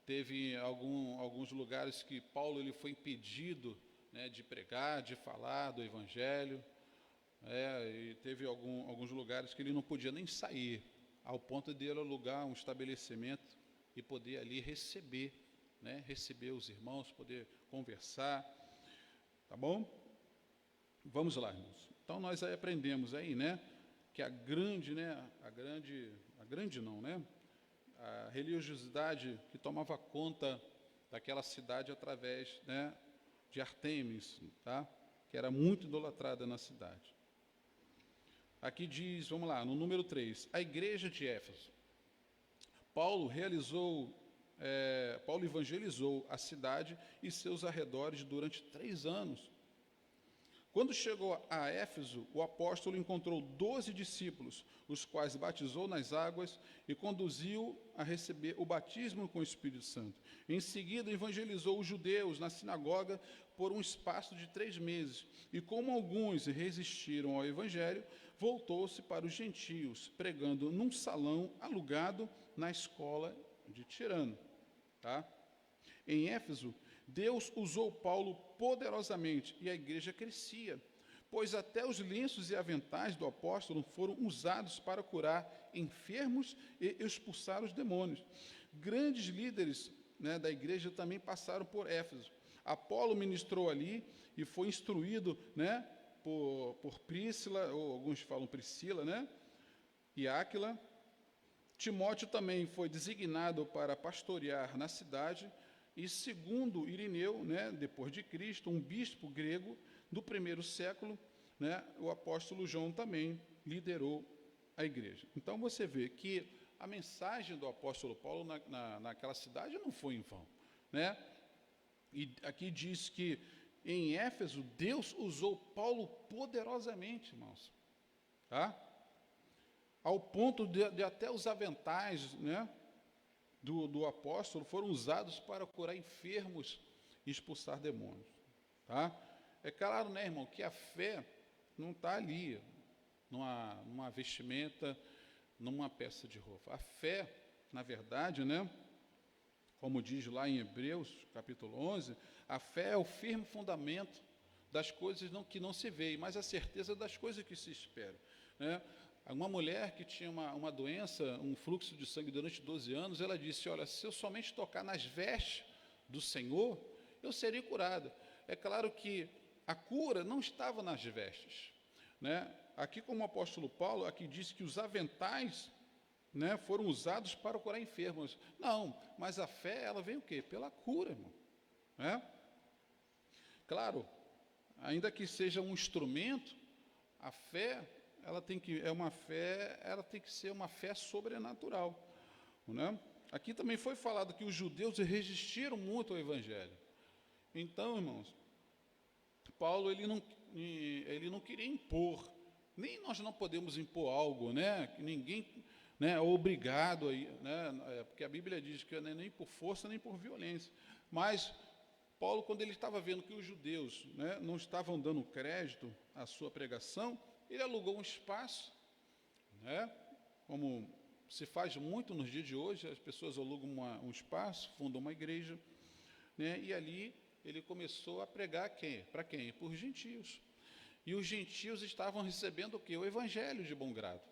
Teve alguns lugares que Paulo ele foi impedido, né, de pregar, de falar do Evangelho, e teve alguns lugares que ele não podia nem sair, ao ponto de ele alugar um estabelecimento e poder ali receber os irmãos, poder conversar, tá bom? Vamos lá, irmãos. Então nós aí aprendemos aí, né, que a religiosidade que tomava conta daquela cidade através, né, de Ártemis, tá? Que era muito idolatrada na cidade. Aqui diz, vamos lá, no número 3, a igreja de Éfeso. Paulo evangelizou a cidade e seus arredores durante 3 anos. Quando chegou a Éfeso, o apóstolo encontrou 12 discípulos, os quais batizou nas águas e conduziu a receber o batismo com o Espírito Santo. Em seguida, evangelizou os judeus na sinagoga por um espaço de 3 meses. E como alguns resistiram ao evangelho, voltou-se para os gentios, pregando num salão alugado na escola de Tirano. Tá? Em Éfeso, Deus usou Paulo poderosamente e a igreja crescia, pois até os lenços e aventais do apóstolo foram usados para curar enfermos e expulsar os demônios. Grandes líderes, né, da igreja também passaram por Éfeso. Apolo ministrou ali e foi instruído, né, por Príscila, ou alguns falam Priscila, né, e Áquila. Timóteo também foi designado para pastorear na cidade. E segundo Irineu, né, depois de Cristo, um bispo grego do primeiro século, né, o apóstolo João também liderou a igreja. Então você vê que a mensagem do apóstolo Paulo naquela cidade não foi em vão, né? E aqui diz que em Éfeso Deus usou Paulo poderosamente, irmãos, tá? Ao ponto de até os aventais, né, do apóstolo foram usados para curar enfermos e expulsar demônios. Tá? É claro, né, irmão, que a fé não está ali, numa vestimenta, numa peça de roupa. A fé, na verdade, né, como diz lá em Hebreus, capítulo 11, a fé é o firme fundamento das coisas que não se veem, mas a certeza das coisas que se esperam. Né? Uma mulher que tinha uma doença, um fluxo de sangue durante 12 anos, ela disse, olha, se eu somente tocar nas vestes do Senhor, eu serei curada. É claro que a cura não estava nas vestes, né? Aqui como o apóstolo Paulo, aqui diz que os aventais, né, foram usados para curar enfermos. Não, mas a fé, ela vem o quê? Pela cura, irmão. Né? Claro, ainda que seja um instrumento, a fé... ela tem que ser uma fé sobrenatural, né? Aqui também foi falado que os judeus resistiram muito ao evangelho. Então, irmãos, Paulo ele não queria impor, nem nós não podemos impor algo, né? Que ninguém, né, é obrigado aí, né? Porque a Bíblia diz que não é nem por força nem por violência, mas Paulo, quando ele estava vendo que os judeus, né, não estavam dando crédito à sua pregação, ele alugou um espaço, né, como se faz muito nos dias de hoje, as pessoas alugam um espaço, fundam uma igreja, né, e ali ele começou a pregar para quem? Para os gentios. E os gentios estavam recebendo o quê? O evangelho de bom grado.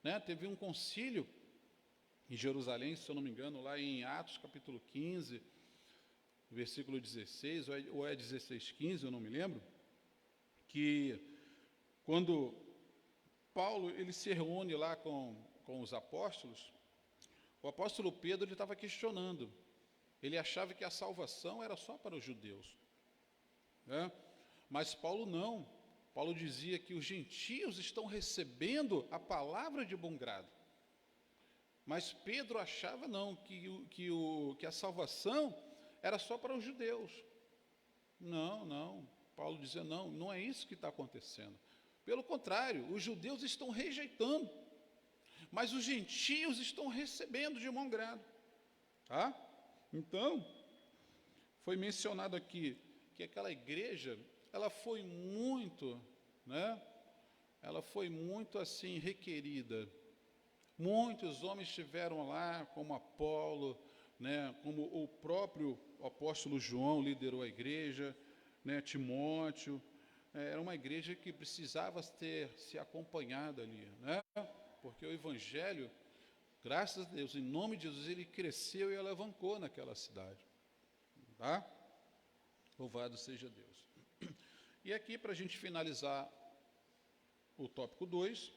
Né? Teve um concílio em Jerusalém, se eu não me engano, lá em Atos capítulo 15, versículo 16, ou é 16, 15, eu não me lembro, que quando Paulo ele se reúne lá com os apóstolos, o apóstolo Pedro ele estava questionando. Ele achava que a salvação era só para os judeus, né? Mas Paulo não. Paulo dizia que os gentios estão recebendo a palavra de bom grado. Mas Pedro achava não, que a salvação era só para os judeus. Não. Paulo dizia, não é isso que está acontecendo. Pelo contrário, os judeus estão rejeitando, mas os gentios estão recebendo de bom grado. Tá? Então, foi mencionado aqui que aquela igreja, ela foi muito, né? Ela foi muito assim requerida. Muitos homens estiveram lá, como Apolo, né? Como o próprio apóstolo João liderou a igreja, né? Timóteo. Era uma igreja que precisava ter se acompanhado ali, né? Porque o evangelho, graças a Deus, em nome de Jesus, ele cresceu e alavancou naquela cidade. Tá? Louvado seja Deus. E aqui, para a gente finalizar o tópico 2,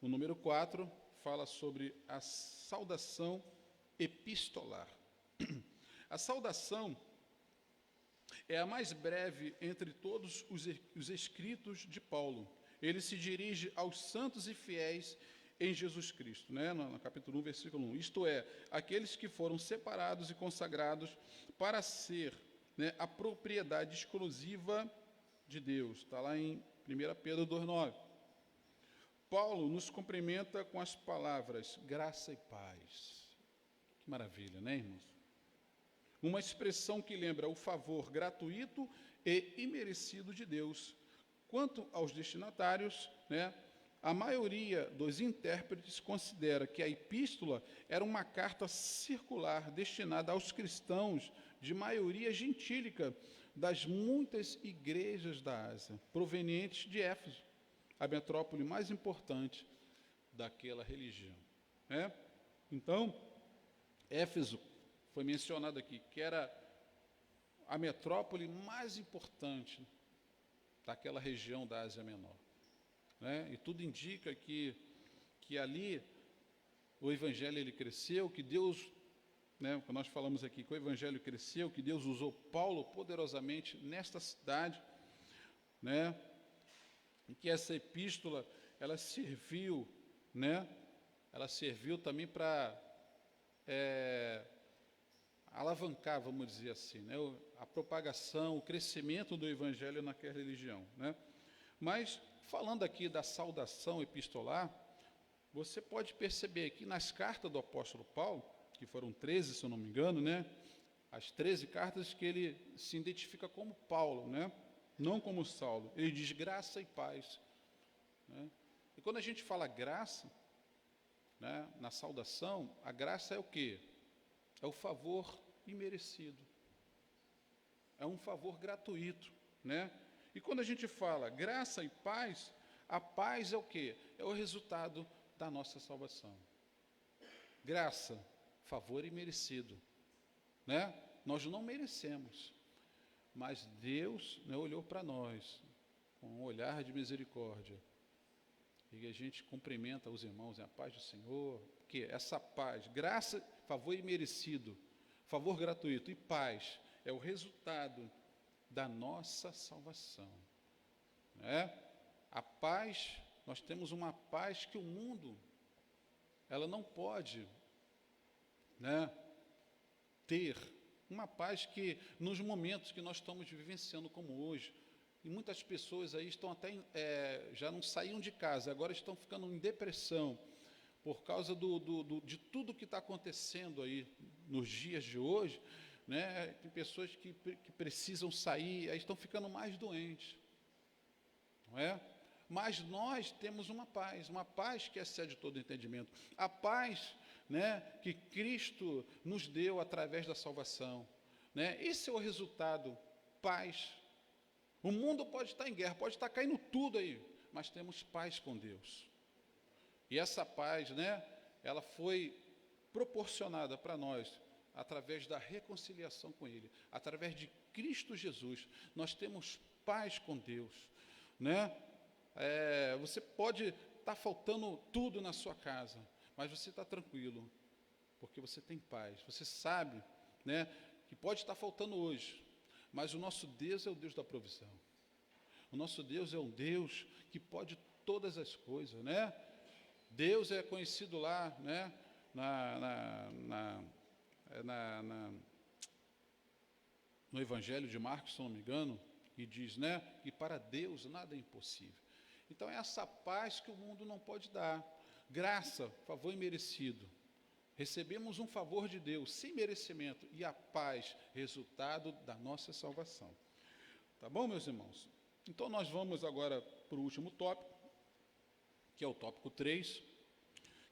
o número 4, fala sobre a saudação epistolar. A saudação é a mais breve entre todos os escritos de Paulo. Ele se dirige aos santos e fiéis em Jesus Cristo, né? No capítulo 1, versículo 1. Isto é, aqueles que foram separados e consagrados para ser, né, a propriedade exclusiva de Deus. Está lá em 1 Pedro 2,9. Paulo nos cumprimenta com as palavras graça e paz. Que maravilha, né, irmãos? Uma expressão que lembra o favor gratuito e imerecido de Deus. Quanto aos destinatários, né, a maioria dos intérpretes considera que a epístola era uma carta circular destinada aos cristãos de maioria gentílica das muitas igrejas da Ásia, provenientes de Éfeso, a metrópole mais importante daquela religião, né? Então, Éfeso foi mencionado aqui, que era a metrópole mais importante daquela região da Ásia Menor, né? E tudo indica que ali o evangelho ele cresceu, que Deus, né, nós falamos aqui que o evangelho cresceu, que Deus usou Paulo poderosamente nesta cidade, né? E que essa epístola ela serviu, né? Ela serviu também para alavancar, vamos dizer assim, né, a propagação, o crescimento do evangelho naquela religião, né? Mas falando aqui da saudação epistolar, você pode perceber que nas cartas do apóstolo Paulo, que foram 13, se eu não me engano, né? As 13 cartas que ele se identifica como Paulo, né? Não como Saulo. Ele diz graça e paz, né? E quando a gente fala graça, né, na saudação, a graça é o quê? É o favor imerecido. É um favor gratuito, né? E quando a gente fala graça e paz, a paz é o quê? É o resultado da nossa salvação. Graça, favor imerecido, né? Nós não merecemos, mas Deus, né, olhou para nós com um olhar de misericórdia. E a gente cumprimenta os irmãos em a paz do Senhor, porque essa paz, graça, favor imerecido, favor gratuito e paz é o resultado da nossa salvação, né? A paz, nós temos uma paz que o mundo, ela não pode, né, ter, uma paz que nos momentos que nós estamos vivenciando como hoje, e muitas pessoas aí estão até, já não saíam de casa, agora estão ficando em depressão, por causa de tudo que está acontecendo aí nos dias de hoje, né? Tem pessoas que precisam sair, aí estão ficando mais doentes, não é? Mas nós temos uma paz que excede todo entendimento. A paz, né, que Cristo nos deu através da salvação, né? Esse é o resultado, paz. O mundo pode estar em guerra, pode estar caindo tudo aí, mas temos paz com Deus. E essa paz, né, ela foi proporcionada para nós através da reconciliação com Ele, através de Cristo Jesus. Nós temos paz com Deus, né? Você pode estar faltando tudo na sua casa, mas você está tranquilo, porque você tem paz. Você sabe, né, que pode estar faltando hoje, mas o nosso Deus é o Deus da provisão. O nosso Deus é um Deus que pode todas as coisas, né? Deus é conhecido lá, né, no Evangelho de Marcos, se não me engano, que diz, né, que para Deus nada é impossível. Então é essa paz que o mundo não pode dar. Graça, favor imerecido. Recebemos um favor de Deus sem merecimento, e a paz, resultado da nossa salvação. Tá bom, meus irmãos? Então nós vamos agora para o último tópico, que é o tópico 3,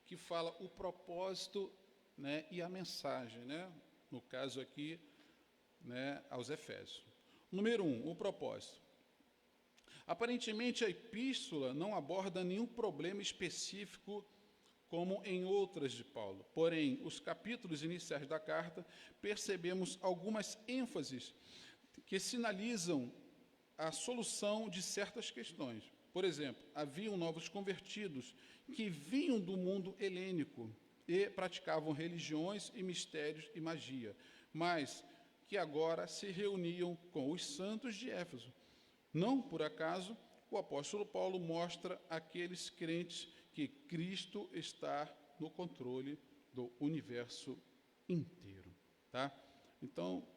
que fala o propósito, né, e a mensagem, né? No caso aqui, né, aos Efésios. Número 1, o propósito. Aparentemente, a epístola não aborda nenhum problema específico como em outras de Paulo. Porém, os capítulos iniciais da carta, percebemos algumas ênfases que sinalizam a solução de certas questões. Por exemplo, haviam novos convertidos que vinham do mundo helênico e praticavam religiões e mistérios e magia, mas que agora se reuniam com os santos de Éfeso. Não por acaso, o apóstolo Paulo mostra àqueles crentes que Cristo está no controle do universo inteiro. Tá? Então,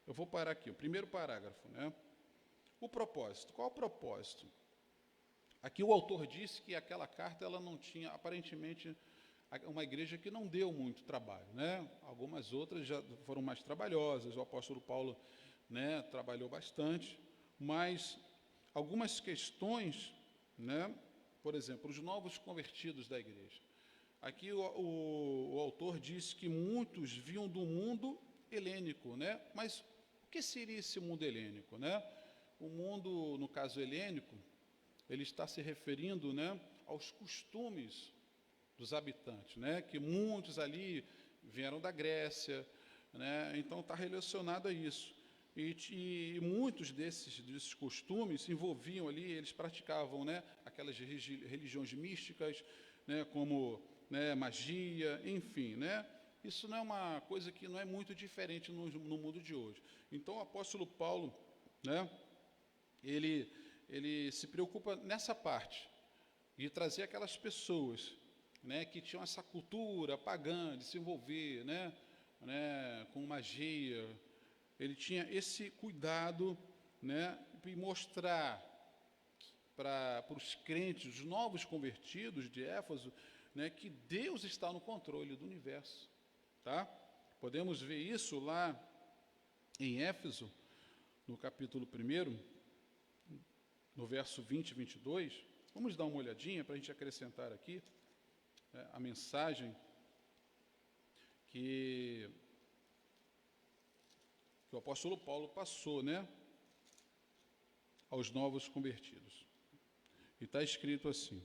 eu vou parar aqui, o primeiro parágrafo, né? O propósito. Qual o propósito? Aqui o autor disse que aquela carta ela não tinha, aparentemente, uma igreja que não deu muito trabalho, né? Algumas outras já foram mais trabalhosas, o apóstolo Paulo, né, trabalhou bastante, mas algumas questões, né, por exemplo, os novos convertidos da igreja. Aqui o autor disse que muitos vinham do mundo helênico, né? Mas o que seria esse mundo helênico, né? O mundo, no caso helênico, ele está se referindo, né, aos costumes dos habitantes, né? Que muitos ali vieram da Grécia, né? Então está relacionado a isso. E muitos desses costumes se envolviam ali, eles praticavam, né, aquelas religiões místicas, né, como, né, magia, enfim, né? Isso não é uma coisa que não é muito diferente no mundo de hoje. Então o apóstolo Paulo, né, ele se preocupa nessa parte, de trazer aquelas pessoas, né, que tinham essa cultura pagã de se envolver, né, com magia. Ele tinha esse cuidado, né, de mostrar para os crentes, os novos convertidos de Éfeso, né, que Deus está no controle do universo. Tá? Podemos ver isso lá em Éfeso, no capítulo 1, no verso 20 e 22. Vamos dar uma olhadinha para a gente acrescentar aqui, né, a mensagem que o apóstolo Paulo passou, né, aos novos convertidos. E está escrito assim,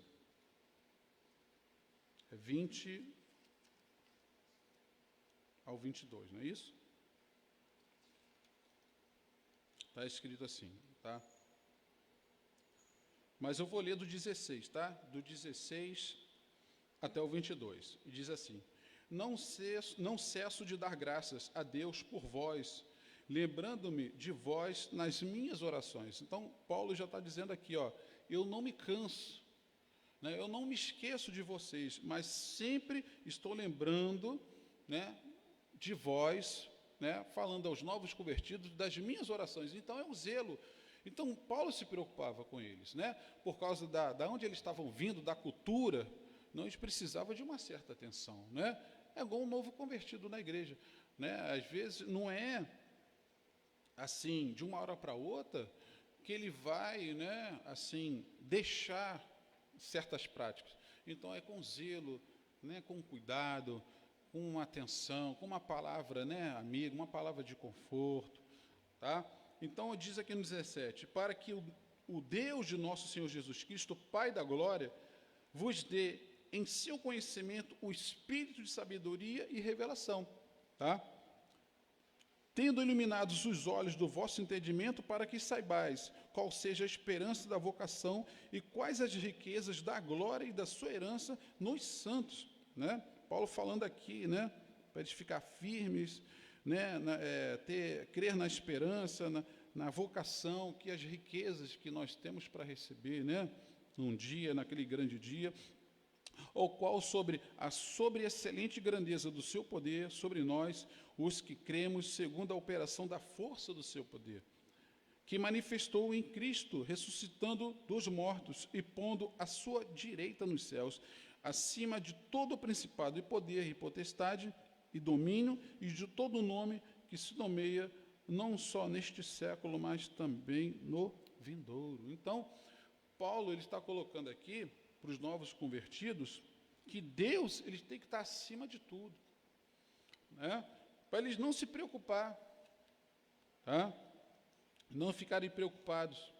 20 ao 22, não é isso? Está escrito assim, tá? Mas eu vou ler do 16, tá? Do 16 até o 22. E diz assim: não cesso de dar graças a Deus por vós, lembrando-me de vós nas minhas orações. Então, Paulo já está dizendo aqui, ó, eu não me canso, né, eu não me esqueço de vocês, mas sempre estou lembrando, né, de vós, né, falando aos novos convertidos das minhas orações. Então, é o zelo. Então, Paulo se preocupava com eles, né, por causa da onde eles estavam vindo, da cultura, não, eles precisavam de uma certa atenção, né? É igual um novo convertido na igreja, né? Às vezes não é assim, de uma hora para outra, que ele vai, né, assim, deixar certas práticas. Então é com zelo, né, com cuidado, com uma atenção, com uma palavra, né, amiga, uma palavra de conforto, tá? Então diz aqui no 17, para que o Deus de nosso Senhor Jesus Cristo, Pai da glória, vos dê em seu conhecimento o espírito de sabedoria e revelação, tá? Tendo iluminados os olhos do vosso entendimento, para que saibais qual seja a esperança da vocação e quais as riquezas da glória e da sua herança nos santos, né? Paulo falando aqui, né, para eles ficar firmes, né, crer na esperança, na vocação, que as riquezas que nós temos para receber, né, num dia, naquele grande dia, o qual sobre a sobreexcelente grandeza do seu poder sobre nós, os que cremos, segundo a operação da força do seu poder, que manifestou em Cristo, ressuscitando dos mortos e pondo à sua direita nos céus, acima de todo o principado e poder e potestade e domínio e de todo nome que se nomeia, não só neste século, mas também no vindouro. Então, Paulo ele está colocando aqui para os novos convertidos que Deus ele tem que estar acima de tudo, né? Para eles não se preocupar, tá? Não ficarem preocupados,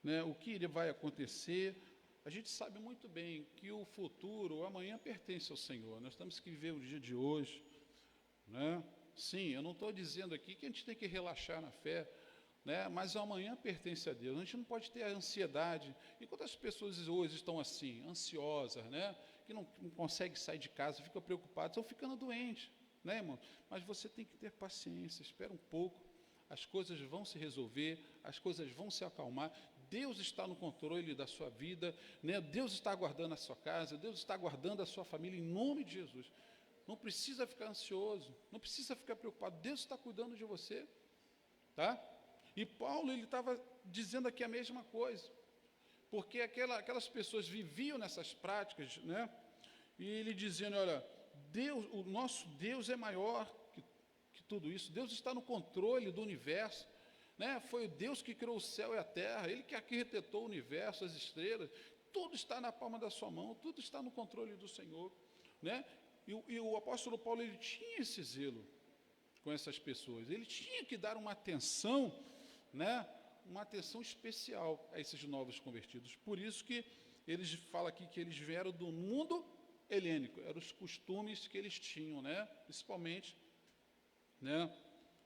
né? O que vai acontecer. A gente sabe muito bem que o futuro, o amanhã, pertence ao Senhor. Nós temos que viver o dia de hoje, né? Sim, eu não estou dizendo aqui que a gente tem que relaxar na fé, né? Mas o amanhã pertence a Deus. A gente não pode ter a ansiedade. E quantas pessoas hoje estão assim, ansiosas, né? Que não conseguem sair de casa, ficam preocupadas, estão ficando doentes, né, irmão? Mas você tem que ter paciência, espera um pouco, as coisas vão se resolver, as coisas vão se acalmar. Deus está no controle da sua vida, né? Deus está guardando a sua casa, Deus está guardando a sua família, em nome de Jesus. Não precisa ficar ansioso, não precisa ficar preocupado, Deus está cuidando de você, tá? E Paulo, ele estava dizendo aqui a mesma coisa, porque aquelas pessoas viviam nessas práticas, né? E ele dizendo, olha, Deus, o nosso Deus é maior que tudo isso, Deus está no controle do universo, né? Foi Deus que criou o céu e a terra, Ele que arquitetou o universo, as estrelas, tudo está na palma da sua mão, tudo está no controle do Senhor, né? E o apóstolo Paulo, ele tinha esse zelo com essas pessoas, ele tinha que dar uma atenção, né? Uma atenção especial a esses novos convertidos. Por isso que eles falam aqui que eles vieram do mundo helênico, eram os costumes que eles tinham, né? Principalmente, né,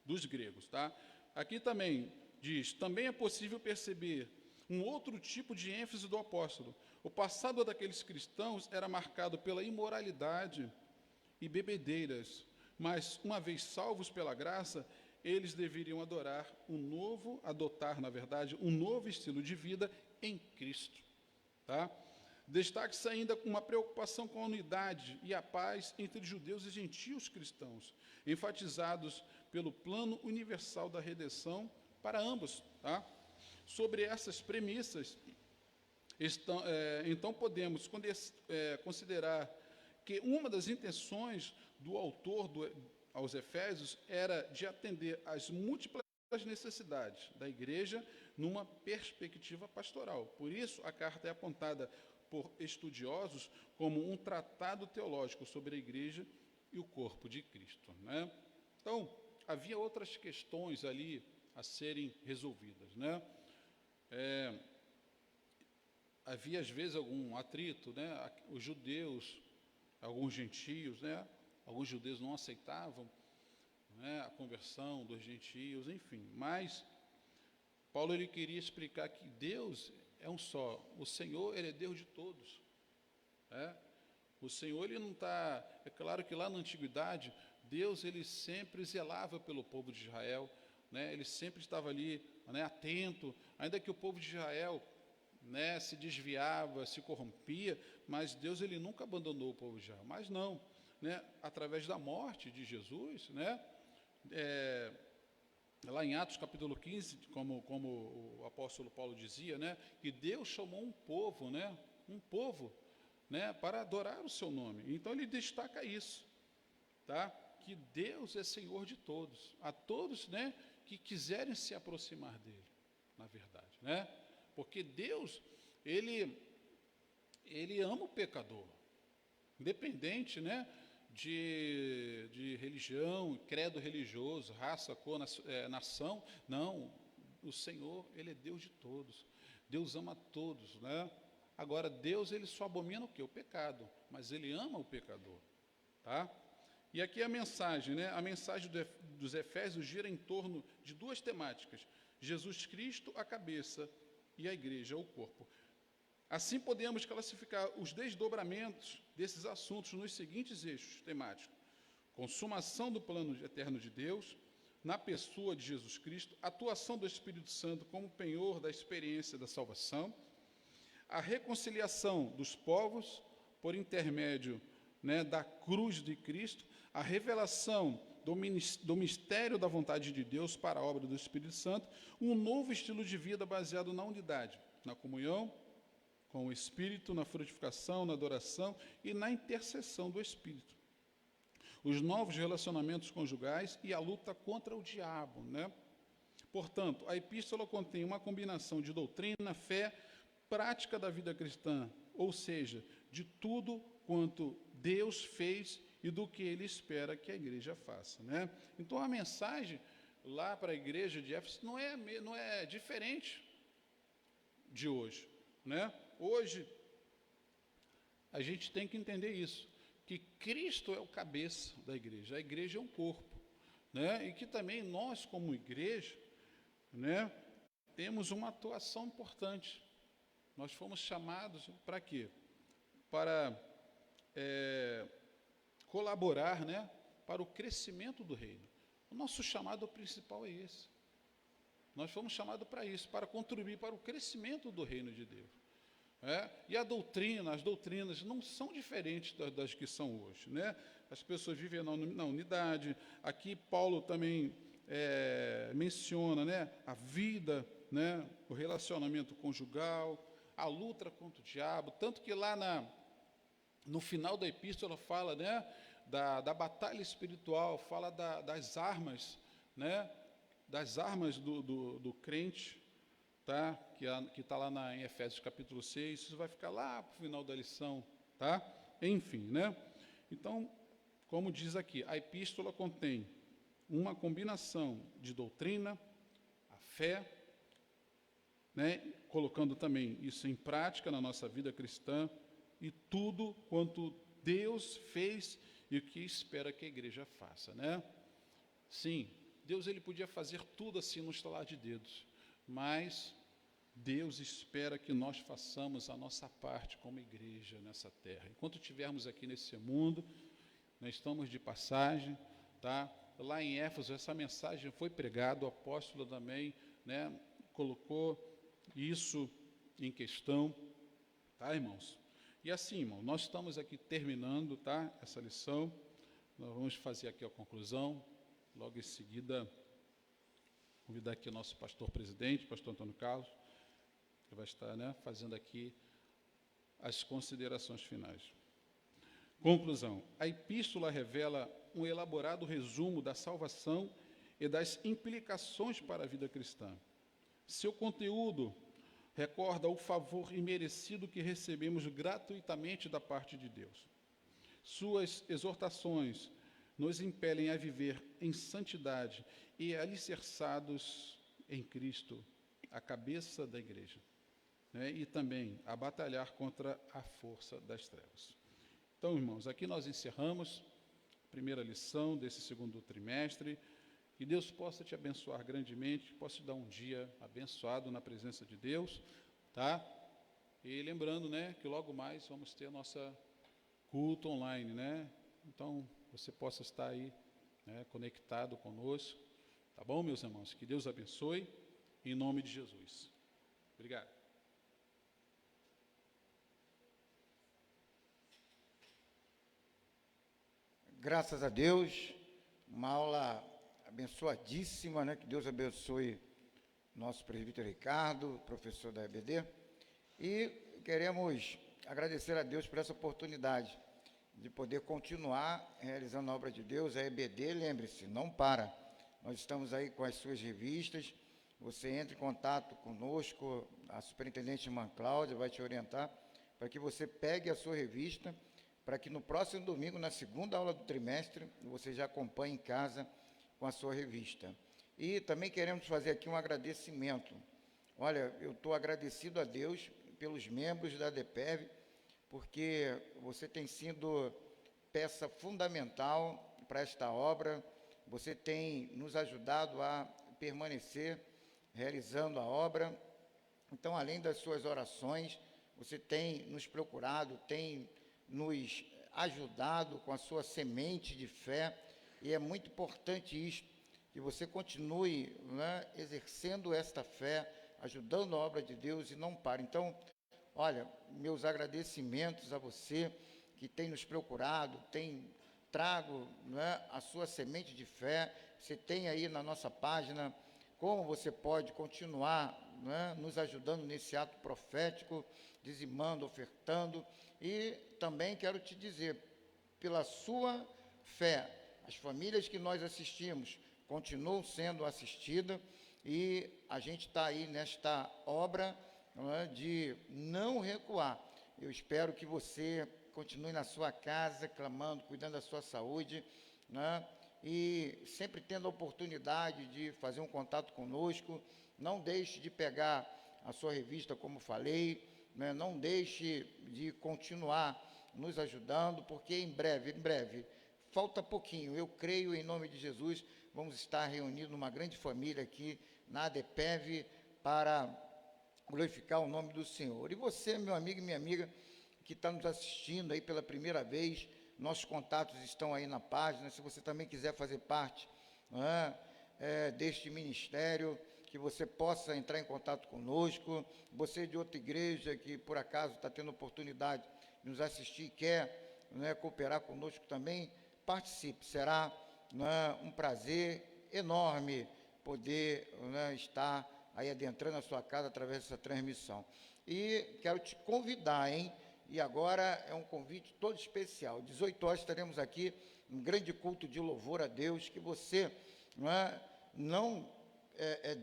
dos gregos, tá? Aqui também diz, também é possível perceber um outro tipo de ênfase do apóstolo. O passado daqueles cristãos era marcado pela imoralidade e bebedeiras, mas uma vez salvos pela graça, eles deveriam adotar, na verdade, um novo estilo de vida em Cristo, tá? Destaque-se ainda com uma preocupação com a unidade e a paz entre judeus e gentios cristãos, enfatizados pelo plano universal da redenção para ambos, tá? Sobre essas premissas, então podemos considerar que uma das intenções do autor aos Efésios era de atender às múltiplas necessidades da igreja numa perspectiva pastoral. Por isso, a carta é apontada por estudiosos como um tratado teológico sobre a igreja e o corpo de Cristo, né? Então, havia outras questões ali a serem resolvidas, né? Havia, às vezes, algum atrito, né? Os judeus, alguns gentios, né? Alguns judeus não aceitavam, né, a conversão dos gentios, enfim. Mas Paulo ele queria explicar que Deus é um só. O Senhor, Ele é Deus de todos. O Senhor, Ele não está... É claro que lá na antiguidade, Deus, Ele sempre zelava pelo povo de Israel, né? Ele sempre estava ali, né, atento, ainda que o povo de Israel, né, se desviava, se corrompia, mas Deus, Ele nunca abandonou o povo de Israel. Mas não, né? Através da morte de Jesus, né? Lá em Atos capítulo 15, como o apóstolo Paulo dizia, né, que Deus chamou um povo, né, para adorar o seu nome. Então ele destaca isso, tá? Que Deus é Senhor de todos, a todos, né, que quiserem se aproximar dele, na verdade, né? Porque Deus, ele ama o pecador, independente, né, de religião, credo religioso, raça, cor, nação. Não, o Senhor, ele é Deus de todos. Deus ama todos, né? Agora, Deus, ele só abomina o quê? O pecado, mas ele ama o pecador, tá? E aqui a mensagem, né? A mensagem dos Efésios gira em torno de duas temáticas: Jesus Cristo, a cabeça, e a igreja, o corpo. Assim, podemos classificar os desdobramentos desses assuntos nos seguintes eixos temáticos: consumação do plano eterno de Deus, na pessoa de Jesus Cristo, atuação do Espírito Santo como penhor da experiência da salvação, a reconciliação dos povos por intermédio, né, da cruz de Cristo, a revelação do mistério da vontade de Deus para a obra do Espírito Santo, um novo estilo de vida baseado na unidade, na comunhão com o Espírito, na frutificação, na adoração e na intercessão do Espírito. Os novos relacionamentos conjugais e a luta contra o diabo, né? Portanto, a epístola contém uma combinação de doutrina, fé, prática da vida cristã, ou seja, de tudo quanto Deus fez e do que Ele espera que a igreja faça, né? Então, a mensagem lá para a igreja de Éfeso não é diferente de hoje, né? Hoje, a gente tem que entender isso, que Cristo é o cabeça da igreja, a igreja é um corpo, né? E que também nós, como igreja, né, temos uma atuação importante. Nós fomos chamados para quê? Para colaborar, né, para o crescimento do reino. O nosso chamado principal é esse. Nós fomos chamados para isso, para contribuir para o crescimento do reino de Deus. E as doutrinas não são diferentes das que são hoje, né? As pessoas vivem na unidade. Aqui Paulo também menciona, né, a vida, né, o relacionamento conjugal, a luta contra o diabo, tanto que lá no final da epístola fala, né, da batalha espiritual, fala das armas, né, das armas do crente, tá? Que está lá em Efésios capítulo 6, isso vai ficar lá para o final da lição, tá? Enfim, né? Então, como diz aqui, a epístola contém uma combinação de doutrina, a fé, né? Colocando também isso em prática na nossa vida cristã, e tudo quanto Deus fez e o que espera que a igreja faça, né? Sim, Deus, ele podia fazer tudo assim no estalar de dedos, mas Deus espera que nós façamos a nossa parte como igreja nessa terra. Enquanto estivermos aqui nesse mundo, nós estamos de passagem, tá? Lá em Éfeso, essa mensagem foi pregada, o apóstolo também, né, colocou isso em questão, tá, irmãos? E assim, irmão, nós estamos aqui terminando, tá, essa lição. Nós vamos fazer aqui a conclusão. Logo em seguida, convidar aqui o nosso pastor presidente, pastor Antônio Carlos, que vai estar, né, fazendo aqui as considerações finais. Conclusão. A epístola revela um elaborado resumo da salvação e das implicações para a vida cristã. Seu conteúdo recorda o favor imerecido que recebemos gratuitamente da parte de Deus. Suas exortações nos impelem a viver em santidade e alicerçados em Cristo, a cabeça da igreja, né? E também a batalhar contra a força das trevas. Então, irmãos, aqui nós encerramos a primeira lição desse segundo trimestre. Que Deus possa te abençoar grandemente, possa te dar um dia abençoado na presença de Deus, tá? E lembrando, né, que logo mais vamos ter a nossa culto online, né? Então, você possa estar aí, né, conectado conosco, tá bom, meus irmãos? Que Deus abençoe, em nome de Jesus. Obrigado. Graças a Deus, uma aula abençoadíssima, né? Que Deus abençoe nosso presbítero Ricardo, professor da EBD, e queremos agradecer a Deus por essa oportunidade de poder continuar realizando a obra de Deus. A EBD, lembre-se, não para. nós estamos aí com as suas revistas. Você entra em contato conosco, a superintendente irmã Cláudia vai te orientar para que você pegue a sua revista, para que no próximo domingo, na segunda aula do trimestre, você já acompanhe em casa com a sua revista. E também queremos fazer aqui um agradecimento. Olha, eu estou agradecido a Deus pelos membros da ADEPEV, porque você tem sido peça fundamental para esta obra, você tem nos ajudado a permanecer realizando a obra. Então, além das suas orações, você tem nos procurado, tem nos ajudado com a sua semente de fé, e é muito importante isto, que você continue, né, exercendo esta fé, ajudando a obra de Deus e não pare. Então, olha, meus agradecimentos a você que tem nos procurado, tem trago, né, a sua semente de fé. Você tem aí na nossa página como você pode continuar, né, nos ajudando nesse ato profético, dizimando, ofertando. E também quero te dizer, pela sua fé, as famílias que nós assistimos continuam sendo assistidas, e a gente está aí nesta obra, não é, de não recuar. Eu espero que você continue na sua casa, clamando, cuidando da sua saúde, né, e sempre tendo a oportunidade de fazer um contato conosco. Não deixe de pegar a sua revista, como falei, né, não deixe de continuar nos ajudando, porque em breve, falta pouquinho, eu creio, em nome de Jesus, vamos estar reunidos numa grande família aqui na ADEPEV para glorificar o nome do Senhor. E você, meu amigo e minha amiga, que está nos assistindo aí pela primeira vez, nossos contatos estão aí na página. Se você também quiser fazer parte, né, deste ministério, que você possa entrar em contato conosco. Você de outra igreja que por acaso está tendo oportunidade de nos assistir e quer, né, cooperar conosco também, participe. Será, né, um prazer enorme poder, né, estar aí adentrando a sua casa através dessa transmissão. E quero te convidar, hein? E agora é um convite todo especial. 18 horas estaremos aqui, um grande culto de louvor a Deus, que você, não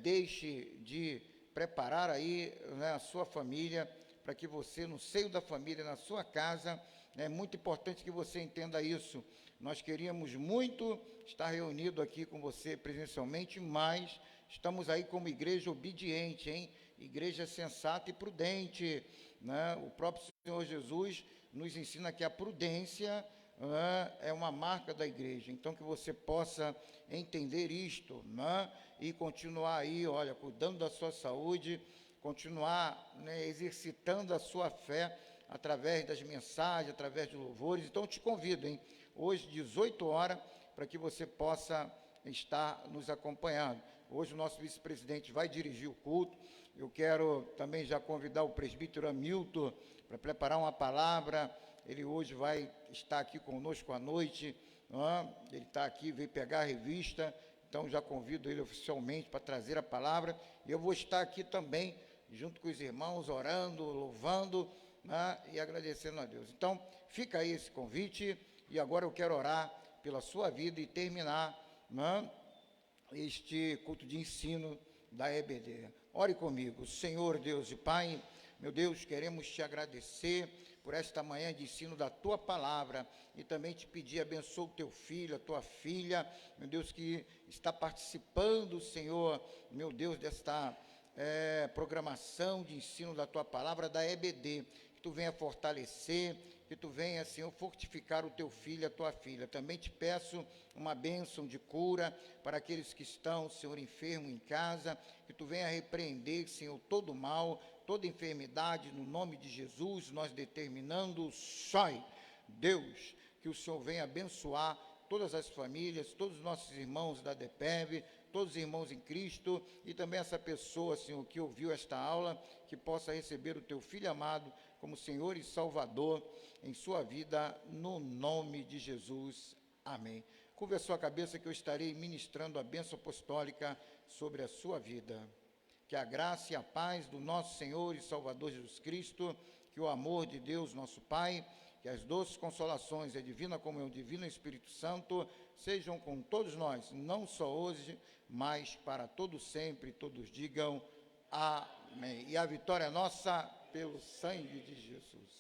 deixe de preparar aí, né, a sua família, para que você, no seio da família, na sua casa, é muito importante que você entenda isso. Nós queríamos muito estar reunido aqui com você presencialmente, mas estamos aí como igreja obediente, hein? Igreja sensata e prudente, né? O próprio Senhor Jesus nos ensina que a prudência, né, é uma marca da igreja. Então, que você possa entender isto, né, e continuar aí, olha, cuidando da sua saúde, continuar, né, exercitando a sua fé através das mensagens, através de louvores. Então, eu te convido, hein, hoje, 18 horas, para que você possa estar nos acompanhando. Hoje o nosso vice-presidente vai dirigir o culto. Eu quero também já convidar o presbítero Hamilton para preparar uma palavra. Ele hoje vai estar aqui conosco à noite, ele está aqui, veio pegar a revista, então já convido ele oficialmente para trazer a palavra. E eu vou estar aqui também, junto com os irmãos, orando, louvando, né, e agradecendo a Deus. Então, fica aí esse convite, e agora eu quero orar pela sua vida e terminar, né, este culto de ensino da EBD. Ore comigo. Senhor Deus e Pai, meu Deus, queremos te agradecer por esta manhã de ensino da tua palavra, e também te pedir, abençoa o teu filho, a tua filha, meu Deus, que está participando, Senhor, meu Deus, desta programação de ensino da tua palavra da EBD. Que tu venha fortalecer, que tu venha, Senhor, fortificar o teu filho e a tua filha. Também te peço uma bênção de cura para aqueles que estão, Senhor, enfermos em casa, que tu venha repreender, Senhor, todo o mal, toda enfermidade, no nome de Jesus, nós determinando, sai, Deus, que o Senhor venha abençoar todas as famílias, todos os nossos irmãos da DEPEV, todos os irmãos em Cristo, e também essa pessoa, Senhor, que ouviu esta aula, que possa receber o teu Filho amado como Senhor e Salvador em sua vida, no nome de Jesus. Amém. Curva a sua cabeça que eu estarei ministrando a bênção apostólica sobre a sua vida. Que a graça e a paz do nosso Senhor e Salvador Jesus Cristo, que o amor de Deus, nosso Pai, que as doces consolações e a divina comunhão, divino Espírito Santo, sejam com todos nós, não só hoje, mas para todo sempre. Todos digam amém. E a vitória é nossa pelo sangue de Jesus.